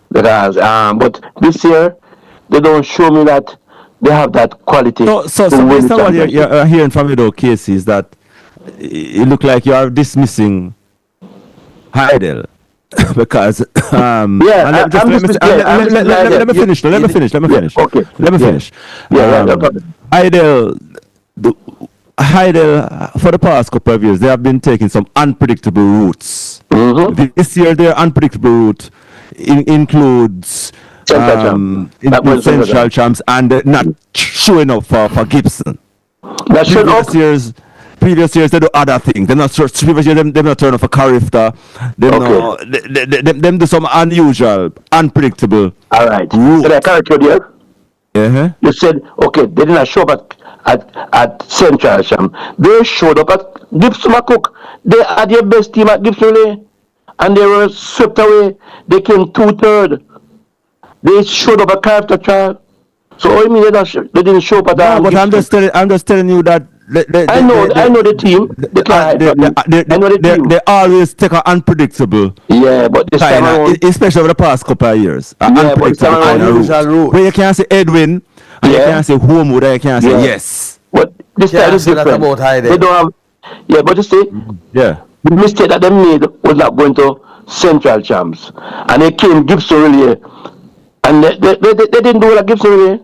Because, but this year, they don't show me that they have that quality. So based on what you're hearing from you, though, Casey, is that it look like you are dismissing Heidel. Because let me finish. Okay. Let me finish. Heidel, for the past couple of years, they have been taking some unpredictable routes. This year, their unpredictable route includes in Central Champs and not showing up for Gibson. Previous years they do other things. They're not previous years them not turn up for Carifta. Them do some unusual, unpredictable. All right. So they correct you there. Uh-huh. You said okay, they didn't show up at Central Champ. They showed up at Gibson McCook. They had their best team at Gibson Relay, and they were swept away. They came 2/3. They showed up at Carifta Trial. So what do you mean they didn't show up at no, but I'm just telling you that I know the team. They always take an unpredictable. Yeah, but this time around, especially over the past couple of years. Unpredictable kind of route. Where you can't say Edwin, and you can't say Homewood, and you can't say yes. But this time is different. They don't have. Yeah, but you see, the mistake that they made was not going to Central Champs, and they came Gibson Relay, and they didn't do like Gibson Relay.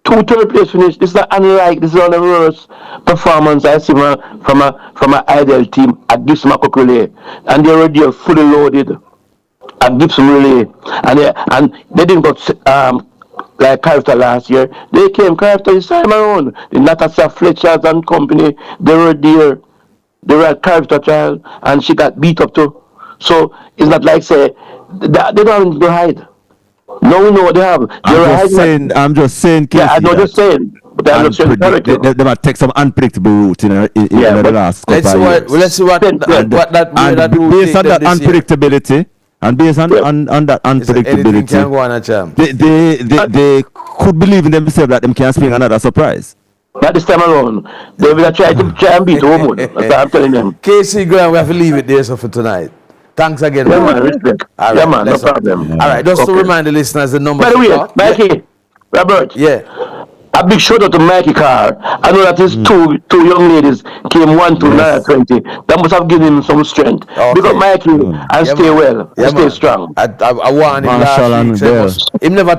2 third place finish. This is not unlike. This is one of the worst performance I see from an ideal team at Gibson McCook Relay, and they were there fully loaded at Gibson Relay, and they didn't go like Carifta last year. They came Carifta this time around. The Natasha Fletchers and company. They were there. They were at Carifta Trial, and she got beat up too. So it's not like say they don't have anything to hide. No, we know what they have. I'm just saying. Casey, yeah, I'm not just saying. But I'm not saying they might take some unpredictable route in the last couple of years. Let's see what that route based on that unpredictability. And based on that unpredictability, they could believe in themselves that they can spring another surprise. Not this time around. They will try and beat Homewood. That's what I'm telling them. Casey Graham, we have to leave it there for tonight. Thanks again. Yeah, man, respect. All right, yeah, man, no problem. All right, just to remind the listeners the number. By the way, Mikey, Robert. Yeah. A big shout out to Mikey Carr. I know that his two young ladies came 1 to 920. That must have given him some strength. Okay. Because Mikey and stay well, and stay strong. I warned him last week. Him never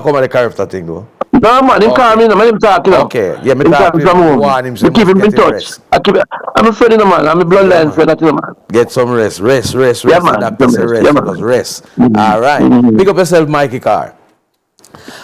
come at the Carifta thing though. No man, him call me, man, him talk, you know. Okay, yeah, me talk to him, warn him. We keep him in touch. I'm a friend in the man, I'm a bloodline friend at the man. Get some rest. Yeah, man. Rest. All right. Pick up yourself, Mikey Carr.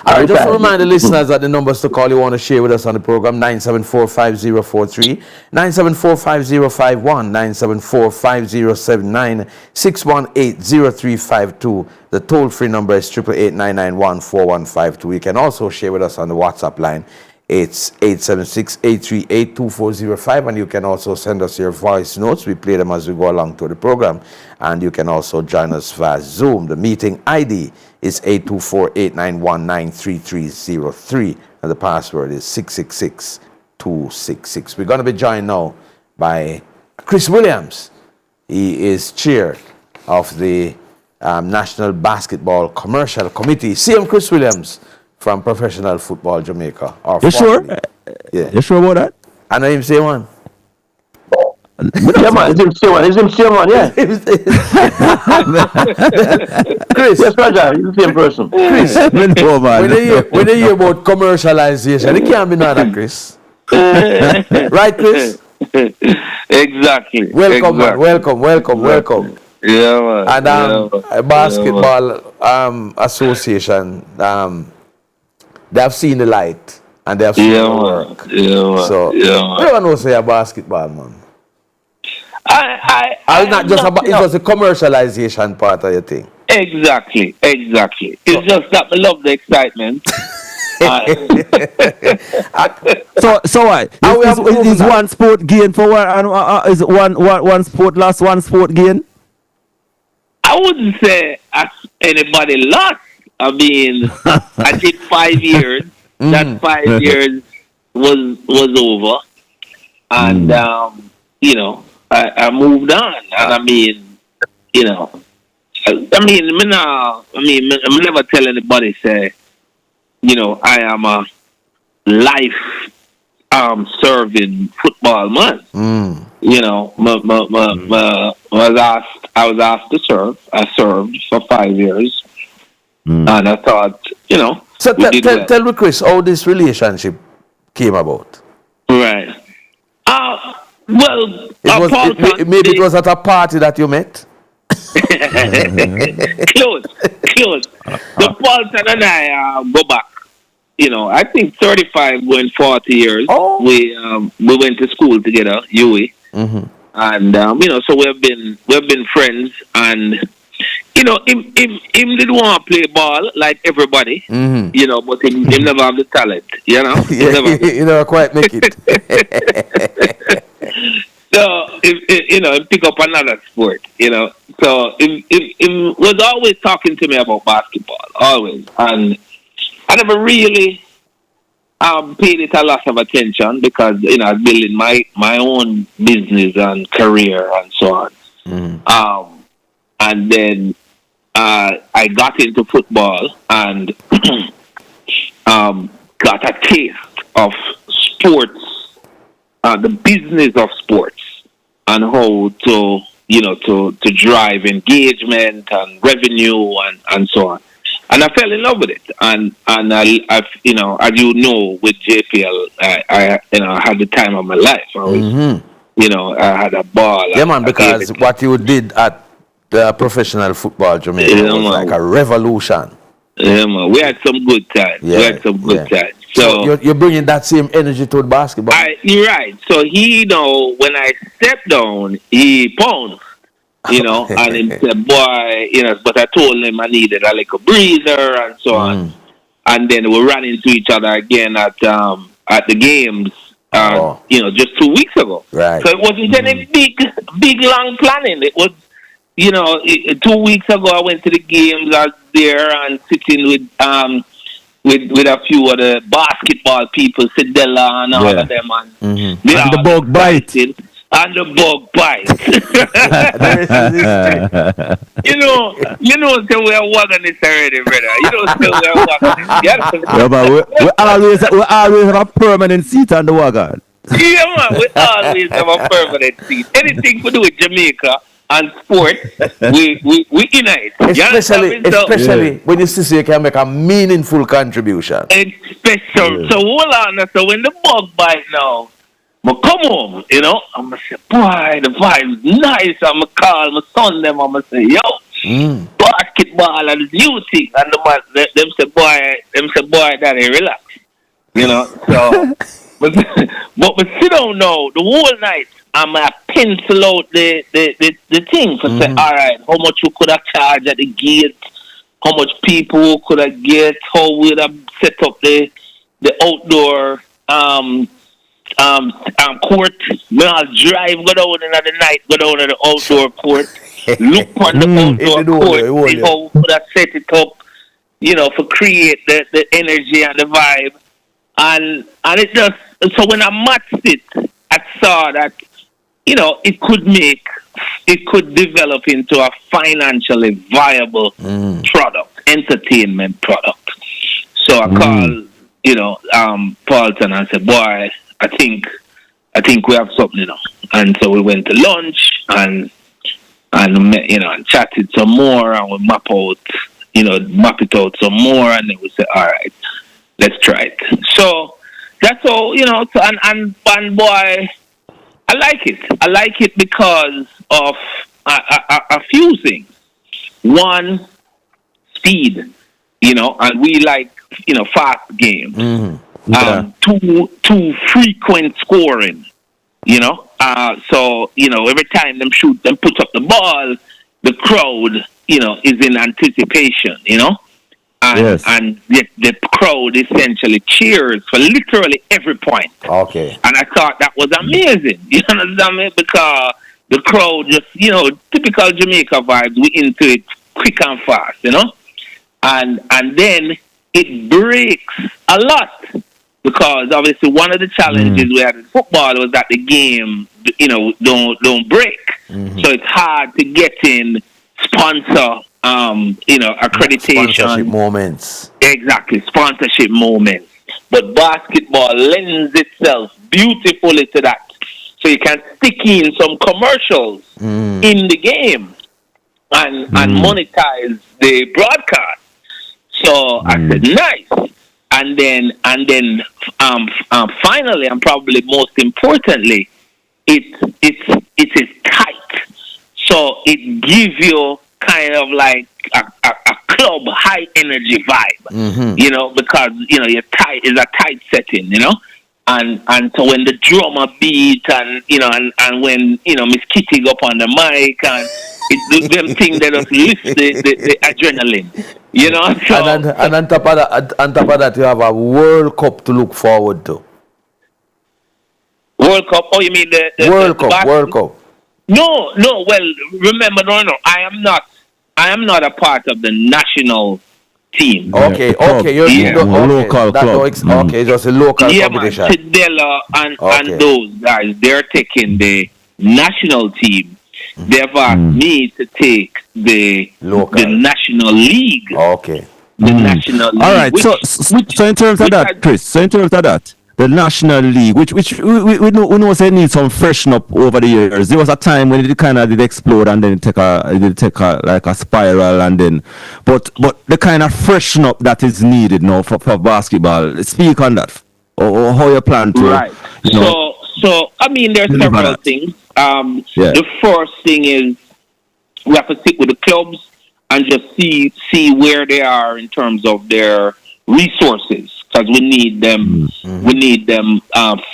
All right, just to remind the listeners that the numbers to call you want to share with us on the program, 974-5043, 974-5051, 974-5079, 618-0352. The toll-free number is 888-991-4152. You can also share with us on the WhatsApp line. It's 876-838-2405, and you can also send us your voice notes. We play them as we go along to the program, and you can also join us via Zoom. The meeting ID is 824-891-9333, and the password is 666-266. We're going to be joined now by Chris Williams. He is chair of the National Basketball Commercial Committee. CM Chris Williams from Professional Football Jamaica. You sure? Yeah. You sure about that? I know him say one. Yeah, man, it's him say one, yeah. Chris. Yes, Roger, he's the same person. Chris, when they hear about commercialization, it can't be none of Chris. Right, Chris? Exactly. Welcome, man. Welcome. Yeah, man. And Basketball Association, they have seen the light and they have seen the work. Yeah, man. So, everyone knows say a basketball, man. It's not just about, it's just the commercialization part of your thing. Exactly. It's just that I love the excitement. So what? Is one sport gain for what? And is one sport lost, one sport gain? I wouldn't say anybody lost. I mean, I did 5 years. That 5 years was over, and you know, I moved on. And I mean, you know, I'm never tell anybody say, you know, I am a life serving football man. You know, I was asked to serve. I served for 5 years, and I thought, you know. So tell me, Chris, how this relationship came about. Right. Well, maybe it was at a party that you met. Close. The Paulson and I go back. I think 35 going 40 years. Oh. We went to school together, IRIE. Mm-hmm. And so we've been friends, and him did want to play ball like everybody, but him never have the talent, You never quite make it. So him pick up another sport, So him was always talking to me about basketball, always, and I never really paid it a lot of attention because I was building my own business and career and so on. And then I got into football and got a taste of sports, the business of sports, and how to drive engagement and revenue and so on. And I fell in love with it, and I as with JPL, I had the time of my life. I was, I had a ball. Yeah, man, because what you did at the professional football Jamaica was like a revolution. Yeah, man, we had some good times. Times. So you're bringing that same energy to the basketball. You're right. So he, when I stepped down, he pounced. And he said, boy, but I told him I needed a little breather and so on. And then we ran into each other again at the games, just 2 weeks ago. Right. So it wasn't any big, long planning. It was, 2 weeks ago I went to the games, I was there and sitting with a few of the basketball people, Sidella and all of them. And the bug bite. And the bug bite. So we're working this already, brother. So we're working this. Yeah, but we always have a permanent seat on the wagon. Yeah, man, we always have a permanent seat. Anything to do with Jamaica and sport, we in it. Especially when you see you can make a meaningful contribution. It's special. So hold on. So when the bug bite now, I come home, I'm going to say, boy, the vibe's nice. I'm going to call my son them. I'm going to say, yo, basketball and new thing. And them say, boy, daddy, relax. So, but sit down now, the whole night, I'm going to pencil out the thing to say, all right, how much you could have charged at the gate, how much people could have get, how we'd have set up the outdoor, court. I'll drive, go down in the night, go down to the outdoor court, look on the outdoor court, see how we could have set it up, for create the energy and the vibe. And it just, so when I matched it, I saw that, it could develop into a financially viable product, entertainment product. So I called, Paulton and said, boy, I think we have something, And so we went to lunch and met, and chatted some more, and we map it out some more, and then we said, all right, let's try it. So that's all, and boy, I like it. I like it because of a few things. One, speed, and we like, fast games. Too frequent scoring, so every time them put up the ball, the crowd, is in anticipation, and the crowd essentially cheers for literally every point. Okay. And I thought that was amazing, you understand me? Because the crowd just, typical Jamaica vibes, we into it quick and fast, and then it breaks a lot. Because obviously one of the challenges we had in football was that the game, don't break. So it's hard to get in sponsor, accreditation. Sponsorship moments. Exactly, sponsorship moments. But basketball lends itself beautifully to that. So you can stick in some commercials in the game and monetize the broadcast. So I said, nice. And then, finally, and probably most importantly, it is tight. So So it gives you kind of like a club high energy vibe, you know, because you're tight. It's a tight setting, you know, and so when the drummer beat and and when Miss Kitty go up on the mic and it's them things that just lift the adrenaline, you know. So, and on top of that, you have a World Cup to look forward to. World Cup? Oh, you mean the World Cup? World Cup. No. Well, remember, no. I am not a part of the national team. Okay. Local club. Okay, just a local competition. Man, Tidella and those guys, they're taking the national team. They've asked me to take the national league. Okay. The national league. All right. So in terms of that, Chris. The National League, which we know say needs some freshen up over the years. There was a time when it kind of did explode and then it take a like a spiral and then, but the kind of freshen up that is needed now for basketball. Speak on that, or how you plan to. Right. So I mean, there's several things. The first thing is we have to sit with the clubs and just see where they are in terms of their resources. Because we need them, we need them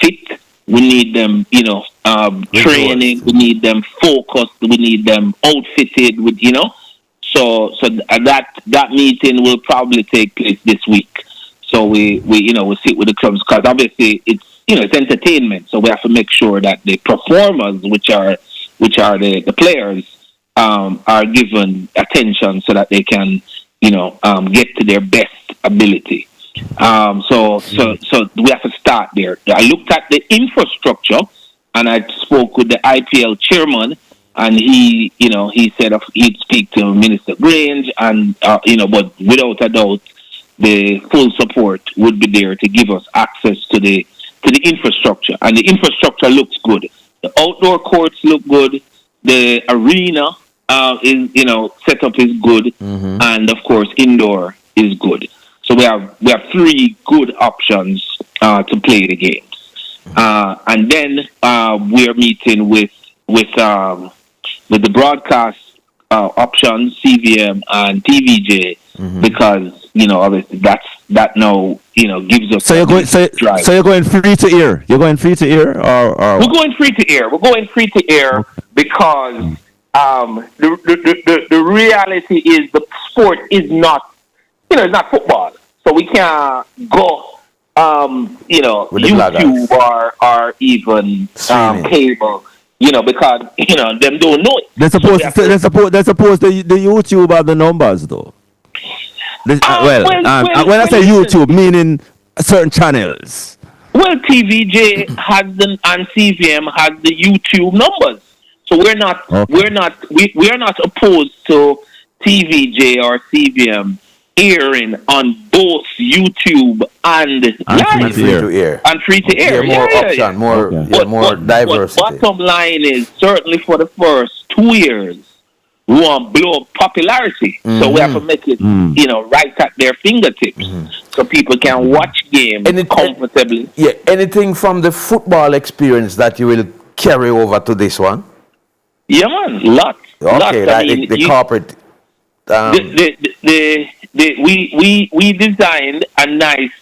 fit, we need them, training, we need them focused, we need them outfitted with, So that meeting will probably take place this week. So we sit with the clubs because obviously it's entertainment. So we have to make sure that the performers, which are the players, are given attention so that they can, get to their best ability. So we have to start there. I looked at the infrastructure, and I spoke with the IPL chairman, and he said he'd speak to Minister Grange, and but without a doubt, the full support would be there to give us access to the infrastructure, and the infrastructure looks good. The outdoor courts look good. The arena is setup is good, and of course indoor is good. So we have three good options to play the games, and then we are meeting with the broadcast options, CVM and TVJ, because obviously that now gives us. So you're going free to air. You're going free to air, or we're going free to air. We're going free to air because the reality is the sport is not. It's not football, so we can't go, YouTube or even cable, because them don't know it. They're supposed to the YouTube are the numbers though. When I say YouTube, meaning certain channels. Well, TVJ has and CVM has the YouTube numbers, so we're not opposed to TVJ or CVM airing on both YouTube and free to air. More option, more diversity. But bottom line is certainly for the first 2 years we want to blow up popularity, so we have to make it right at their fingertips, so people can watch games comfortably. Yeah, anything from the football experience that you will carry over to this one? Yeah, man, lots. Okay, like the corporate. We designed a nice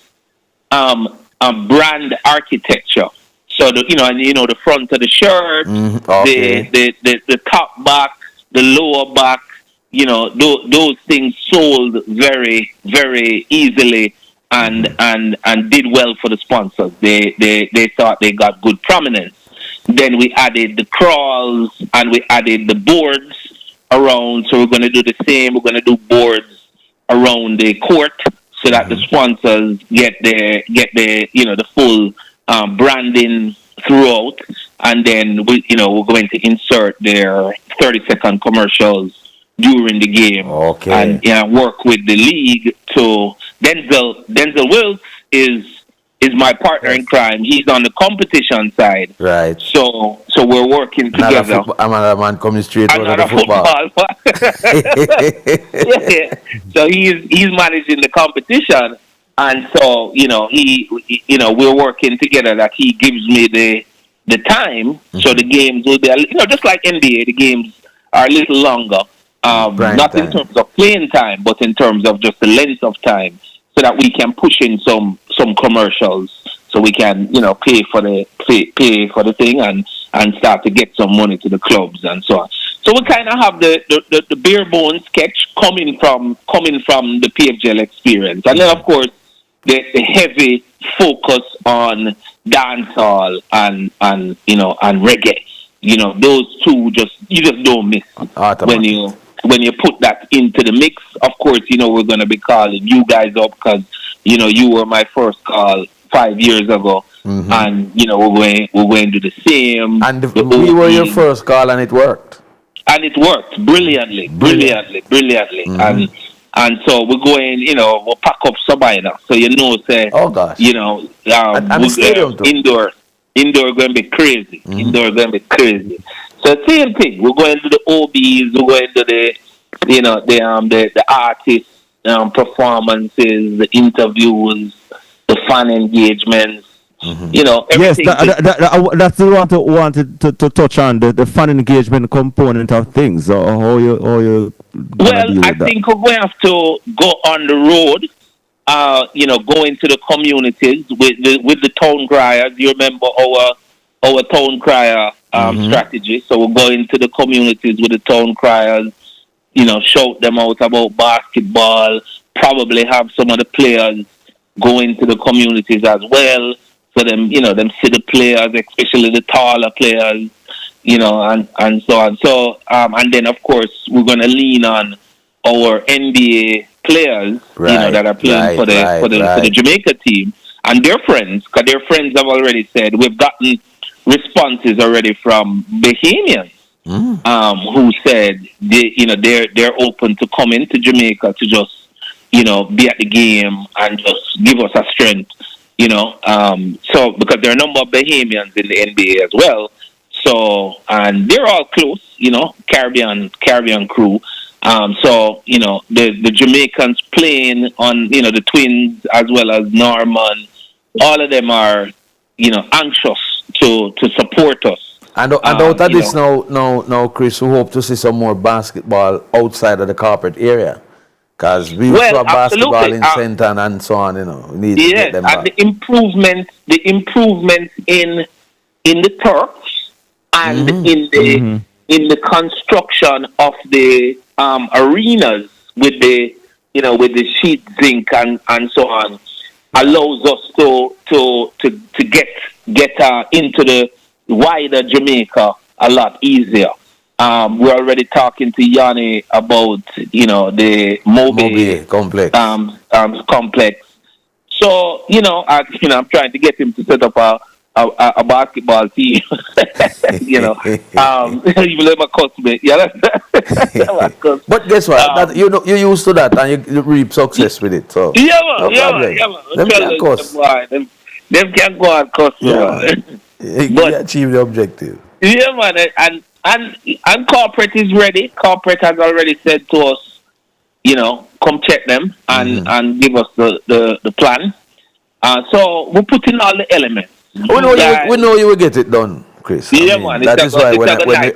brand architecture. So the front of the shirt, the top back, the lower back, those things sold very, very easily and did well for the sponsors. They thought they got good prominence. Then we added the crawls and we added the boards around. So we're going to do the same. We're going to do boards around the court so that the sponsors get the full branding throughout, and then we're going to insert their 30-second commercials during the game, and work with the league. To Denzel Wilkes is my partner in crime. He's on the competition side, right? So we're working together. Another man coming straight out of the football. Yeah. So he's managing the competition, and so we're working together. That he gives me the time, so the games will be just like NBA. The games are a little longer. Not in terms of playing time, but in terms of just the length of time, so that we can push in some commercials, so we can pay for the thing and start to get some money to the clubs and so on. So we kind of have the bare bones sketch coming from the PFGL experience, and then of course the heavy focus on dancehall and reggae. Those two you just don't miss when you put that into the mix. Of course, we're going to be calling you guys up because you were my first call 5 years ago, and we're going to do the same. And we were your first call, and it worked. And it worked brilliantly. And so we're going, we'll pack up Sabina. So say, oh gosh, indoor going to be crazy. Indoor going to be crazy. So same thing. We're going to the OBs. We're going to the artists performances, the interviews, the fan engagements. Yes, that's what I wanted to touch on, the fan engagement component of things. How you I think we're going to have to go on the road. Go into the communities with the town criers. You remember our town crier strategy. So we'll go into the communities with the town criers. Shout them out about basketball. Probably have some of the players go into the communities as well. So them see the players, especially the taller players, and so on. So and then of course we're going to lean on our NBA players, that are playing for the Jamaica team and their friends, because their friends have already said we've gotten responses already from Bahamians who said they're open to come into Jamaica to just be at the game and just give us a strength. So because there are a number of Bahamians in the NBA as well. So, and they're all close, Caribbean crew. So, the Jamaicans playing on, the Twins as well as Norman, all of them are, anxious to support us. And out of this now, Chris, we hope to see some more basketball outside of the corporate area. Because we saw basketball in Senton and so on, we need to get them back. And the improvements in the turfs and in the construction of the arenas with the sheet zinc and so on allows us to get into the wider Jamaica a lot easier. We're already talking to Yanni about the Moby complex. Complex. So I'm trying to get him to set up a basketball team. Even though my customer, But guess what? You're used to that and you reap success with it. So Them can go on customer. But achieve the objective. Yeah, man, and corporate is ready. Corporate has already said to us, come check them and give us the plan. So we're putting all the elements. We know you will get it done, Chris. Yeah, man. That is why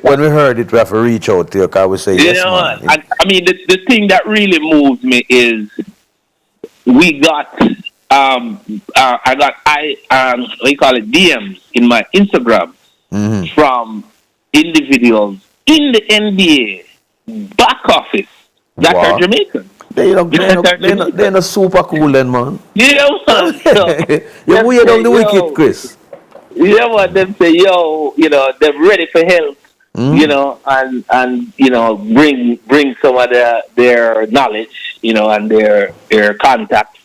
when we heard it, we have to reach out to you because we say yes, man. And, the thing that really moves me is we got DMs in my Instagram from individuals in the NBA back office that are Jamaican. They're not super cool then, man. Yeah, man. You're weird on the wicked, Chris. Yeah, man. Them say, they're ready for help. And bring some of their knowledge, and their contacts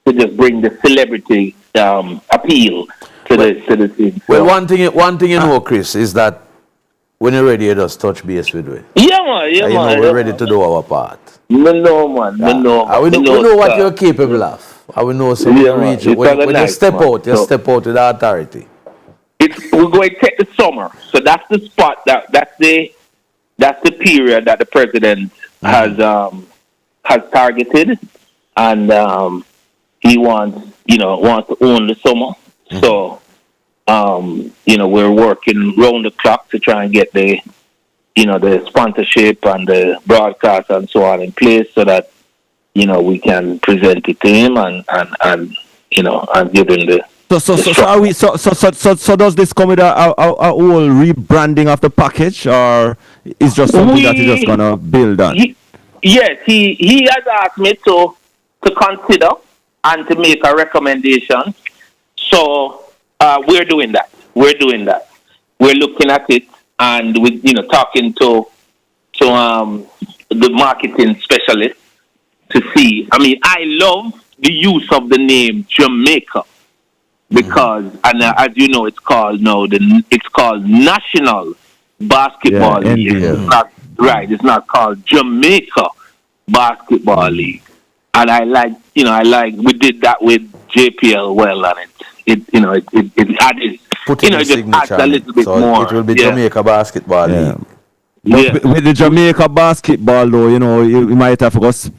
to just bring the celebrity appeal to the team. Well, one thing you know, Chris, is that when you're ready, you just touch base with it. Yeah, man. We're ready to do our part. No, man. We know what you're capable of. I will know so we reach it. When you step out, you step out with authority. We're going to take the summer. So that's the spot, that's the period that the president has targeted, and he wants to own the summer. So we're working round the clock to try and get the the sponsorship and the broadcast and so on in place so that, we can present it to him and give him the. So does this come with a whole rebranding of the package, or is just something that you're just gonna build on? Yes, he has asked me to consider and to make a recommendation. So we're doing that. We're looking at it, and with talking to the marketing specialist to see. I mean, I love the use of the name Jamaica because, and as you know, it's called National Basketball League. It's not right. It's not called Jamaica Basketball League. And I like we did that with JPL well, and it added, it just adds a little bit more. It will be Jamaica Basketball League. But with the Jamaica basketball, though, you might have to spread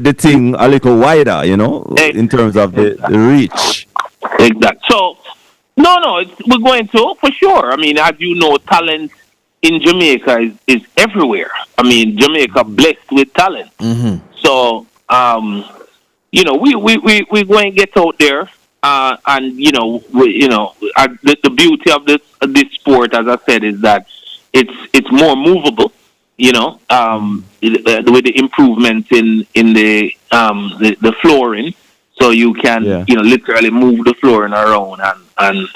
the thing a little wider, in terms of the reach. Exactly. So, we're going to, for sure. I mean, as you know, talent in Jamaica is everywhere. I mean, Jamaica blessed with talent. Mm-hmm. So, we're going to get out there, and the beauty of this sport, as I said, is that it's more movable, with the improvements in the flooring, so you can literally move the flooring around and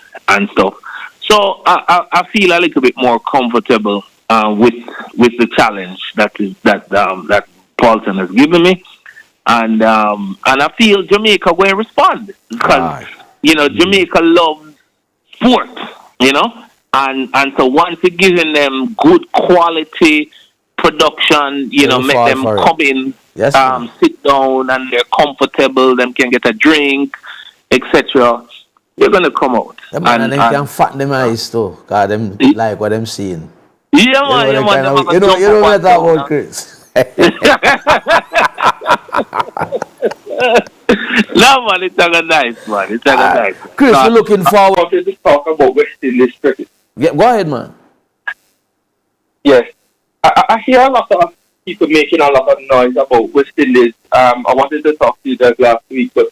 stuff. So I feel a little bit more comfortable with the challenge that Paulson has given me, and I feel Jamaica will respond because Jamaica loves sport, and so once you're giving them good quality production, make them come in, sit down, and they're comfortable, them can get a drink, etc. You're gonna come out. And they can fatten them eyes too, cause them like what them seeing. Yeah, man. You know what that about, Chris. No, man, it's a nice, man. It's a nice. Chris, we're looking forward to talk about West Indies cricket. Yeah, go ahead, man. Yes. I hear a lot of people making a lot of noise about West Indies. I wanted to talk to you guys last week, but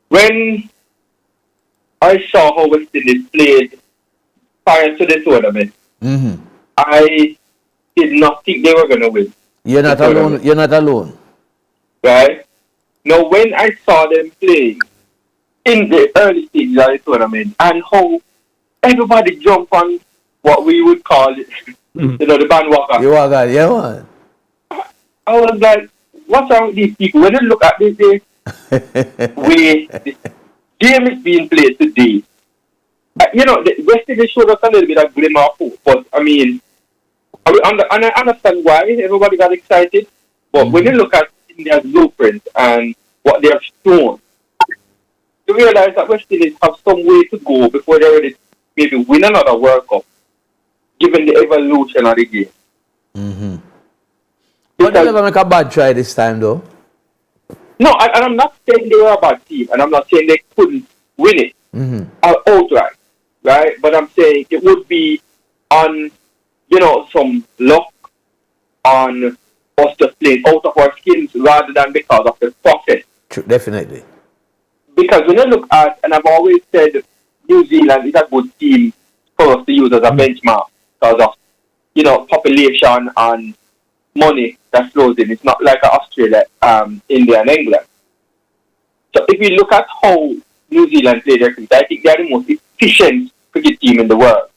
when I saw how West Indies played prior to the tournament, I did not think they were going to win. You're not alone. You're not alone. Right? Now, when I saw them playing in the early stages of the tournament and how everybody jumped on what we would call it, the bandwagon. You are good, yeah, man. I was like, what's wrong with these people? When you look at this way the game is being played today, the West Indies showed us a little bit of glimmer of hope, but I mean, and I understand why everybody got excited, but when you look at India's blueprint and what they have shown, you realize that West Indies have some way to go before they're ready to maybe win another World Cup, given the evolution of the game. Mm-hmm. But they never make a bad try this time, though. No, and I'm not saying they were a bad team, and I'm not saying they couldn't win it outright, right? But I'm saying it would be on, some luck, on us just playing out of our skins rather than because of the process. True, definitely. Because when you look at, and I've always said, New Zealand is a good team for us to use as a benchmark because of, population and money that flows in. It's not like Australia, India, and England. So if we look at how New Zealand play their cricket, I think they are the most efficient cricket team in the world.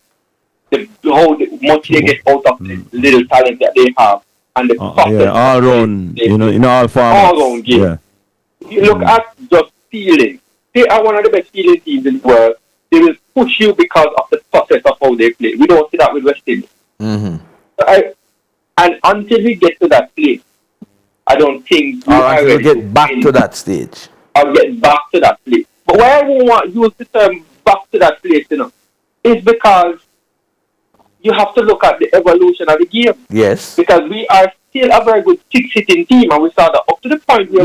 How much they get out of the little talent that they have and the process. All round, in all formats. All round game. Yeah. If you look at just fielding, they are one of the best fielding teams in the world. They will push you because of the process of how they play. We don't see that with West Indies. Mm-hmm. And until we get to that place, I don't think we'll get back to that stage. I'll get back to that place. But why I won't want to use the term back to that place, is because you have to look at the evolution of the game. Yes. Because we are still a very good six-hitting team, and we saw that up to the point where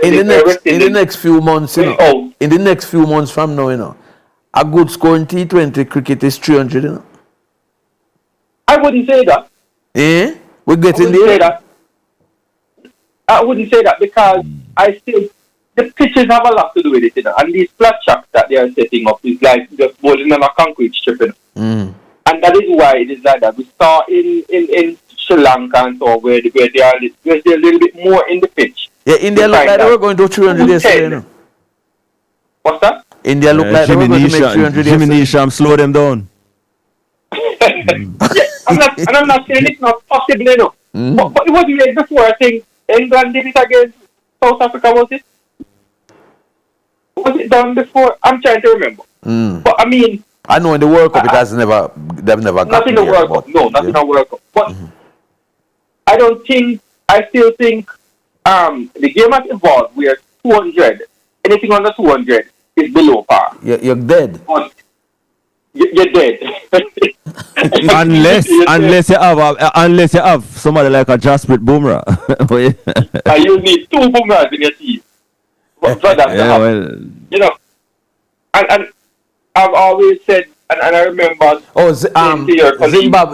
in the next few months, in the next few months from now, a good score in T20 cricket is 300, I wouldn't say that. Eh? We're getting Say there. that. I wouldn't say that because I still the pitches have a lot to do with it, you know. And these flat tracks that they are setting up is like just bowling on a concrete strip, you know. And that is why it is like that. We saw in Sri Lanka and so where they're a little bit more in the pitch. Yeah, India looked like they were going to 300 yesterday, you know. What's that? India looked like they were going to make 300 Jimmy yesterday. Neesham, slow them down. I'm not saying it's not possible, you know. But it was made before. I think England did it against South Africa, was it? Was it done before? I'm trying to remember. But I mean, I know in the World Cup they've never not gotten in the there, World but- Cup. No, not in the World Cup. But I still think the game has evolved where 200, anything under 200 is below par. You're dead. But you're dead. unless you have somebody like a Jasprit Bumrah. You need 2 Bumrahs in your team. For that to happen. You know, and I've always said, and I remember.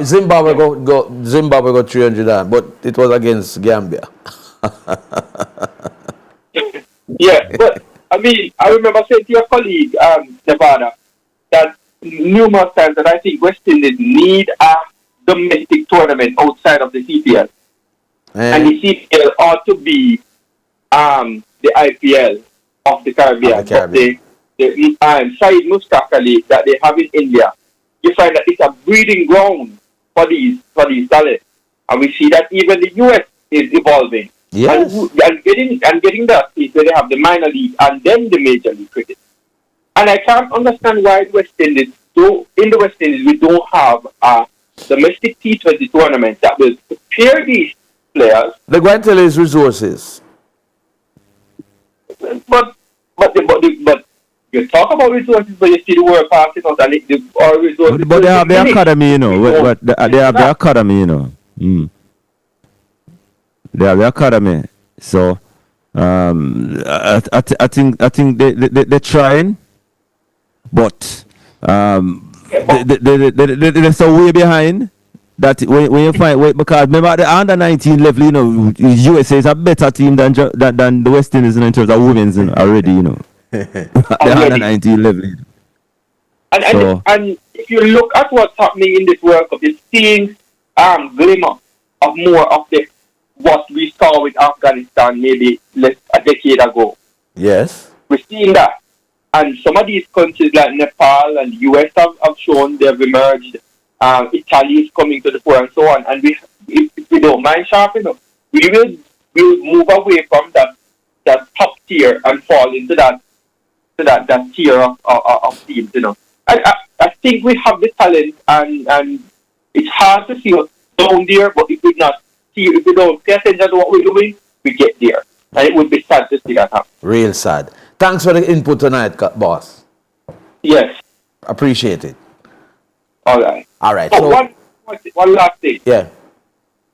Zimbabwe got 300, but it was against Gambia. Yeah, but I mean, I remember saying to your colleague, Nevada, that numerous times that I think West Indies need a domestic tournament outside of the CPL. And the CPL ought to be the IPL of the Caribbean. But the Saeed Mushtaq Ali that they have in India, you find that it's a breeding ground for these talents. And we see that even the US is evolving. Yes. And getting that is where they have the minor league and then the major league cricket. And I can't understand why in the West Indies we don't have a domestic T20 tournament that will prepare these players. They're going to tell his resources. But you talk about resources, but you see the world passing out and our resources. But they have the academy, you know. They have the academy, you know. They have the academy. So I think they're trying, but they're so way behind that when you find because remember at the under 19 level, you know, USA is a better team than the West Indies in terms of women's already, you know. The under 19 level. And if you look at what's happening in this World Cup, you're seeing glimmer of more of what we saw with Afghanistan maybe a decade ago. Yes. We're seeing that. And some of these countries like Nepal and US have shown they've emerged. Italy is coming to the fore and so on. And if we don't mind sharpening up, we'll move away from that top tier and fall into that tier of teams, you know. I think we have the talent and it's hard to see us down there, but if we don't pay attention to what we're doing, we get there. And it would be sad to see that happen. Real sad. Thanks for the input tonight, boss. Yes. Appreciate it. All right. So one last thing. Yeah.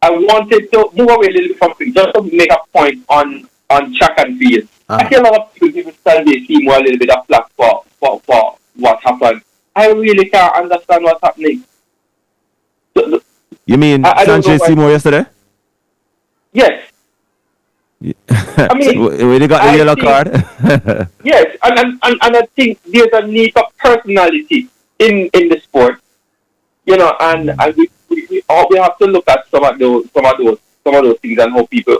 I wanted to move away a little bit from things, just to make a point on track and field. I see a lot of people give Sunday team a little bit of flack for what happened. I really can't understand what's happening. You mean Sanchez Seymour yesterday? Yes. I mean, when he got the yellow card. Yes, and I think there's a need for personality in the sport, you know, and we have to look at some of those things and how people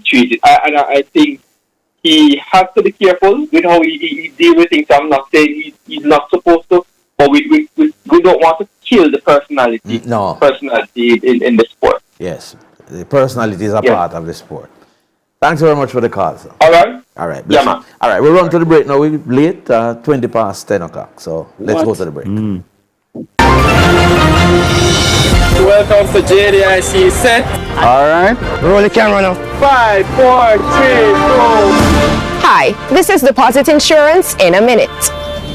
treat it. I think he has to be careful with how he deal with things. I'm not saying he's not supposed to, but we don't want to kill the personality in the sport. Yes, the personality is a part of the sport. Thanks very much for the call, sir. All right. Yeah, man. All right, we'll run to the break now. We're late, 20 past 10 o'clock. So let's go to the break. Welcome to JDIC set. All right. Roll the camera now. 5, 4, 3, 2. Hi, this is Deposit Insurance in a minute.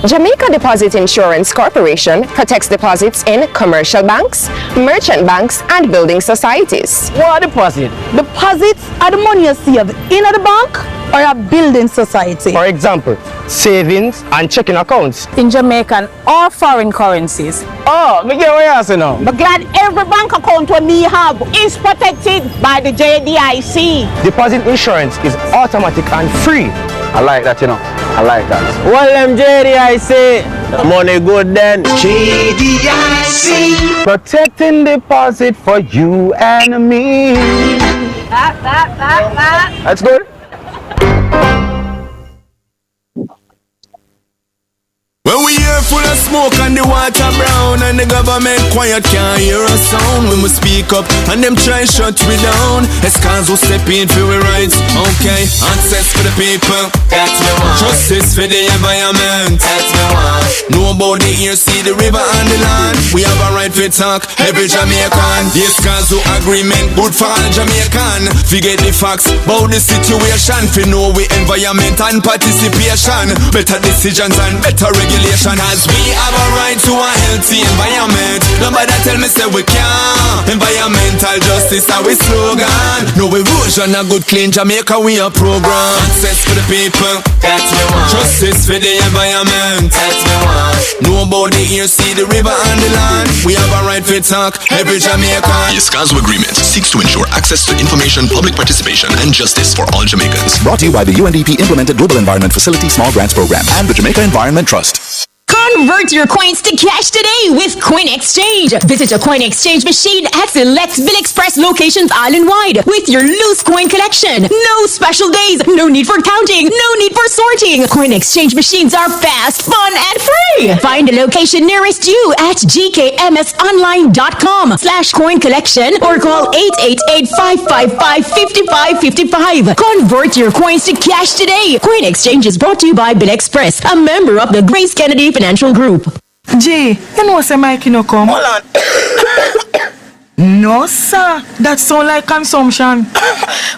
Jamaica Deposit Insurance Corporation protects deposits in commercial banks, merchant banks, and building societies. What deposit? Deposits are the money you save in the bank or a building society. For example, savings and checking accounts. In Jamaican or foreign currencies. Oh, me get what you say now. But glad every bank account what me have is protected by the JDIC. Deposit insurance is automatic and free. I like that, I like that. Well, them JDIC, money good then. JDIC. Protecting deposit for you and me. That's good. When we hear full of smoke and the water brown and the government quiet can't hear a sound when we speak up and them try shut we down. It's cause we step in for our rights, okay? Access for the people, that's me want. Justice for the environment, that's me want. Know about the ear, see the river and the land. We have a right to talk, every Jamaican. Yes, cause we agreement good for all Jamaican. Forget the facts about the situation. For know we environment and participation. Better decisions and better regulation. As we have a right to a healthy environment. Nobody tell me say we can't. Environmental justice our slogan. No erosion, a good clean Jamaica we a program. Access for the people, that's me want. Justice for the environment, that's me want. Know about the ear, see the river and the land. We have a right to talk, every Jamaican. The Escazo Agreement seeks to ensure access to information, public participation, and justice for all Jamaicans. Brought to you by the UNDP Implemented Global Environment Facility Small Grants Program and the Jamaica Environment Trust. Convert your coins to cash today with Coin Exchange. Visit your Coin Exchange machine at select Bill Express locations island-wide with your loose coin collection. No special days, no need for counting, no need for sorting. Coin Exchange machines are fast, fun, and free. Find a location nearest you at gkmsonline.com/coin collection or call 888-555-5555. Convert your coins to cash today. Coin Exchange is brought to you by Bill Express, a member of the Grace Kennedy Financial Group. Jay, you know say Mikey no come? Hold on. No, sir. That sound like consumption.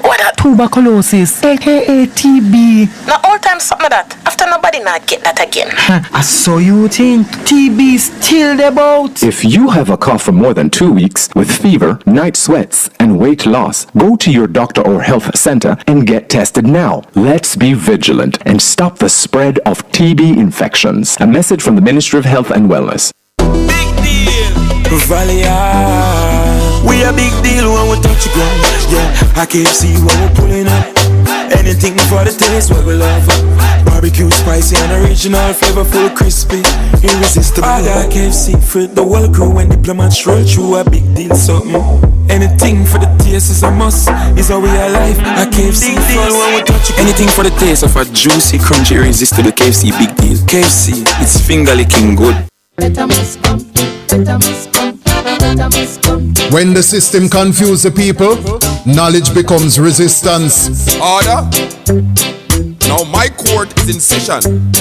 What that? Tuberculosis, aka TB. Now all time something that. After nobody not get that again. I saw you think TB still about. If you have a cough for more than 2 weeks with fever, night sweats, and weight loss, go to your doctor or health center and get tested now. Let's be vigilant and stop the spread of TB infections. A message from the Ministry of Health and Wellness. We a big deal when we touch the ground. Yeah, I can't see what we're pulling up. Anything for the taste, what we love. Barbecue, spicy and original, flavorful, crispy, irresistible. I KFC for the whole crew when diplomats roll through a big deal something. Anything for the taste is a must. Is how we are life. I KFC deal when we touch it. Anything for the taste of a juicy, crunchy, irresistible KFC big deal. KFC, it's finger licking good. When the system confuses the people, knowledge becomes resistance. Order. Now my court is in session.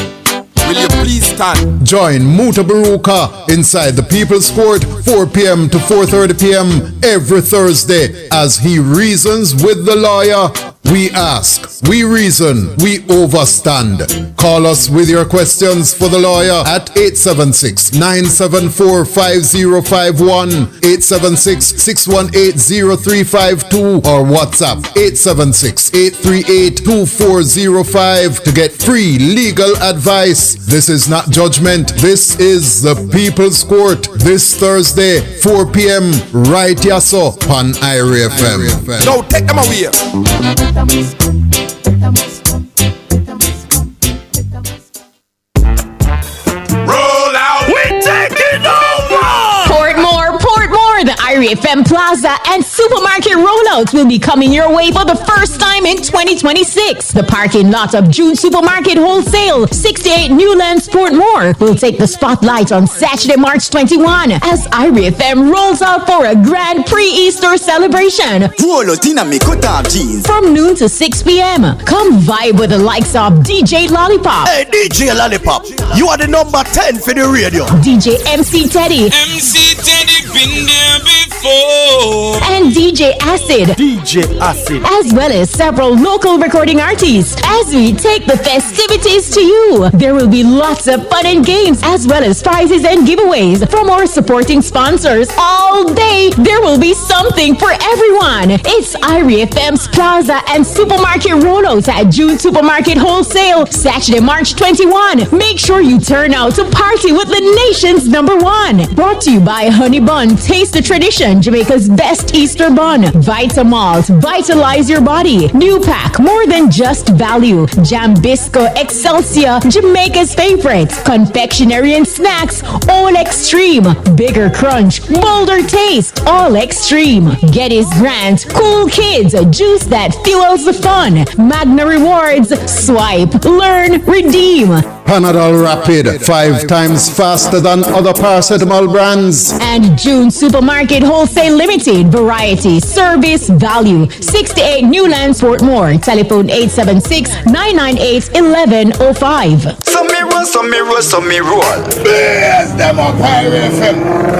Will you please stand? Join Muta Baruka inside the People's Court 4 p.m. to 4:30 p.m. every Thursday as he reasons with the lawyer. We ask, we reason, we overstand. Call us with your questions for the lawyer at 876-974-5051, 876-618-0352 or WhatsApp 876-838-2405 to get free legal advice. This is not judgment. This is the People's Court this Thursday 4 p.m. right yaso on IRIE FM. No, take them away. Roll out. We're taking over. Portmore, the IRIE FM Plaza and supermarket rollouts will be coming your way for the first time in 2026. The parking lot of June Supermarket Wholesale, 68 Newlands, Portmore, will take the spotlight on Saturday, March 21 as IRIE FM rolls out for a grand pre-Easter celebration. From noon to 6 p.m. Come vibe with the likes of DJ Lollipop. Hey, DJ Lollipop, you are the number 10 for the radio. DJ MC Teddy. MC Teddy been there before. And DJ Acid. DJ Acid. As well as several local recording artists as we take the festivities activities to you. There will be lots of fun and games as well as prizes and giveaways from our supporting sponsors all day. There will be something for everyone. It's IRIE FM's Plaza and Supermarket rollouts at June Supermarket Wholesale, Saturday, March 21. Make sure you turn out to party with the nation's #1. Brought to you by Honey Bun, taste the tradition, Jamaica's best Easter bun. Vitamalt, vitalize your body. New pack, more than just value. Jambisco Excelsior, Jamaica's favorite. Confectionery and snacks, all extreme. Bigger crunch, bolder taste, all extreme. Getty's Grant, cool kids, juice that fuels the fun. Magna Rewards, swipe, learn, redeem. Panadol Rapid, 5 times faster than other paracetamol brands. And June Supermarket Wholesale Limited, variety, service, value. 68 Newlands, Portmore. Telephone 876-998-1105. Some me roll, some me roll, some me roll. Blaze them up, IRIE FM.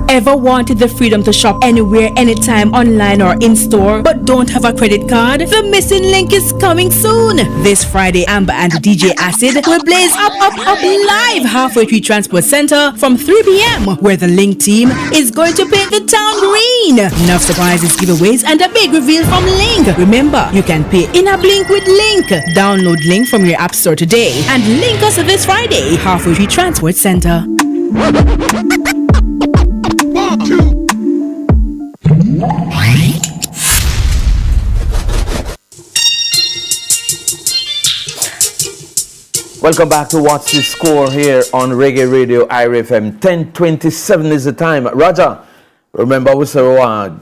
Ever wanted the freedom to shop anywhere, anytime, online or in store, but don't have a credit card? The missing link is coming soon. This Friday, Amber and DJ Acid will blaze up live halfway through Transport Center from 3 p.m. where the Link team is going to paint the town green. Enough surprises, giveaways, and a big reveal from Link. Remember, you can pay in a blink with Link. Download Link from your app store today and link us this Friday, halfway through Transport Center. Welcome back to What's the Score here on Reggae Radio IRIE FM. 10:27 is the time. Roger, remember we said we want to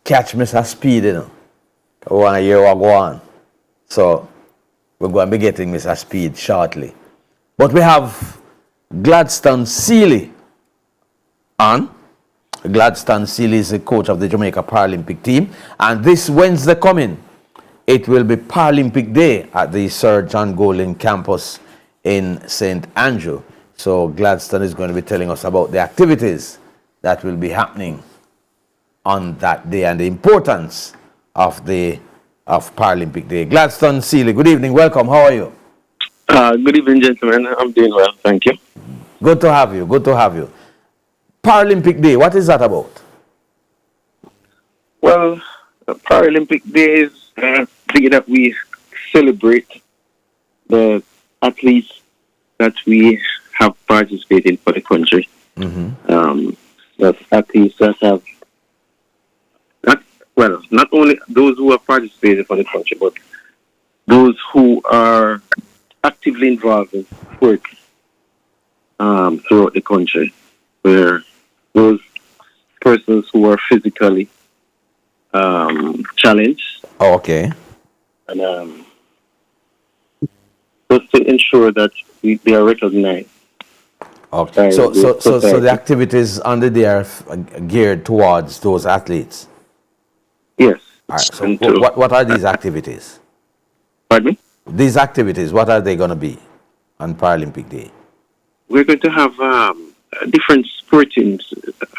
catch Mr. Speed, you know. We want to hear what go on. So we're going to be getting Mr. Speed shortly. But we have Gladstone Seeley on. Gladstone Seeley is the coach of the Jamaica Paralympic team. And this Wednesday coming, it will be Paralympic Day at the Sir John Golden campus in St. Andrew. So Gladstone is going to be telling us about the activities that will be happening on that day and the importance of Paralympic Day. Gladstone Seeley, good evening, welcome, how are you? Good evening, gentlemen. I'm doing well, thank you. Good to have you, good to have you. Paralympic Day, what is that about? Well, Paralympic Day is the day that we celebrate the athletes that we have participated for the country. The athletes that have, not only those who have participated for the country, but those who are actively involved in sport throughout the country, where those persons who are physically challenged. Oh, okay. And just to ensure that they are recognized. Okay. So the activities on the day are geared towards those athletes? Yes. All right. So what are these activities? Pardon me? These activities, what are they going to be on Paralympic Day? We're going to have different sporting,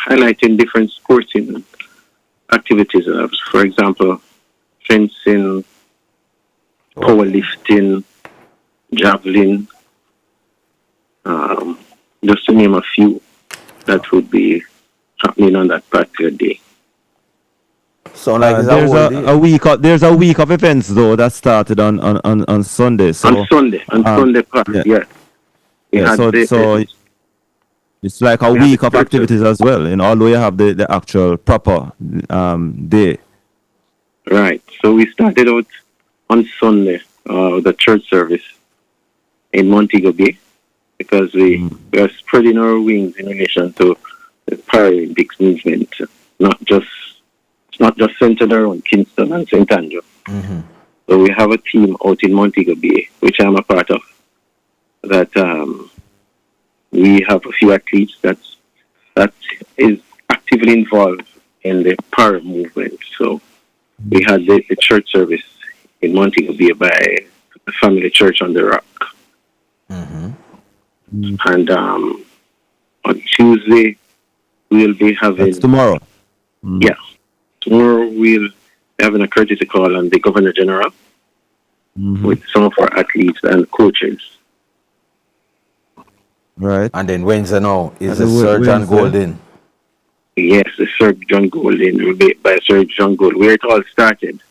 highlighting different sporting activities. For example, fencing, powerlifting, javelin, just to name a few that would be happening on that particular day. So like there's a week of events though that started on Sunday. So on Sunday, yeah. So it's like a week of activities as well, although you have the actual proper day. Right. So we started out on Sunday, the church service in Montego Bay, because we are spreading our wings in relation to the Paralympics movement, not just centered around Kingston and St. Andrew. So we have a team out in Montego Bay, which I'm a part of, that we have a few athletes that is actively involved in the para movement. So we had the church service in Montego Bay by the Family Church on the Rock. And on Tuesday, we'll be having... That's tomorrow. Yeah. Tomorrow, we'll be having a courtesy call on the Governor General. with some of our athletes and coaches. Right. And then Wednesday now is And the Sir John Wednesday. Golden. Yes, the Sir John Golden will be by Sir John Golden, where it all started.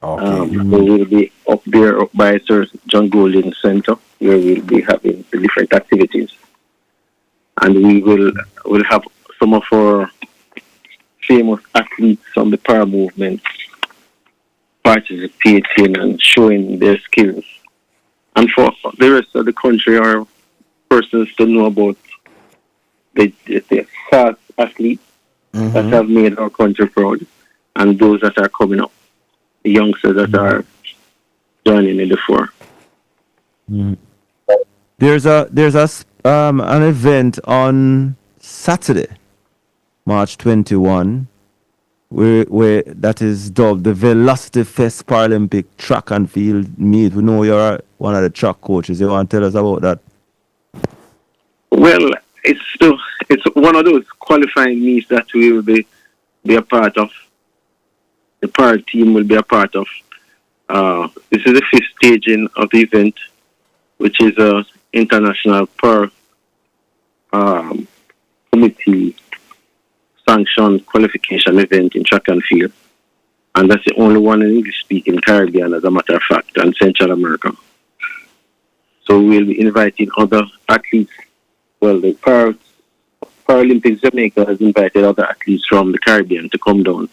Okay. So we'll be up there up by Sir John Golden Center, where we'll be having the different activities. And we'll have some of our famous athletes from the power movement participating and showing their skills. And for the rest of the country or persons to know about the fast athletes that have made our country proud, and those that are coming up, the youngsters that are joining in the fore. There's an event on Saturday, March 21, where that is dubbed the Velocity Fest Paralympic Track and Field Meet. We know you're one of the track coaches. You want to tell us about that? Well, it's one of those qualifying meets that we will be a part of. The para team will be a part of. This is the fifth staging of the event, which is a international para committee sanctioned qualification event in track and field. And that's the only one in English-speaking Caribbean, as a matter of fact, and Central America. So we'll be inviting other athletes. Well, the Paralympics Jamaica has invited other athletes from the Caribbean to come down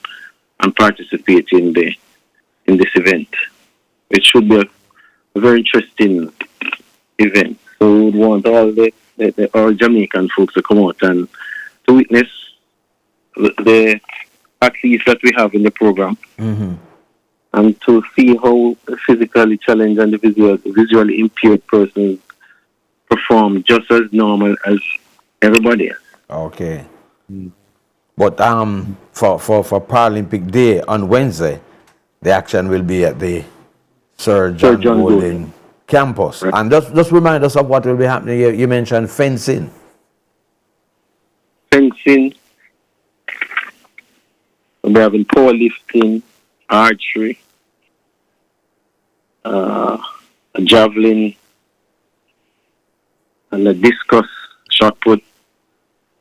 and participate in this event. It should be a very interesting event. So we would want all Jamaican folks to come out and to witness the athletes that we have in the program, and to see how the physically challenged and the visually impaired persons perform just as normal as everybody else. Okay. But for Paralympic Day on Wednesday, the action will be at the Sir John Golden campus. Right. And just remind us of what will be happening here. You mentioned fencing. Fencing. We're having powerlifting, archery, javelin, and a discus, shot put.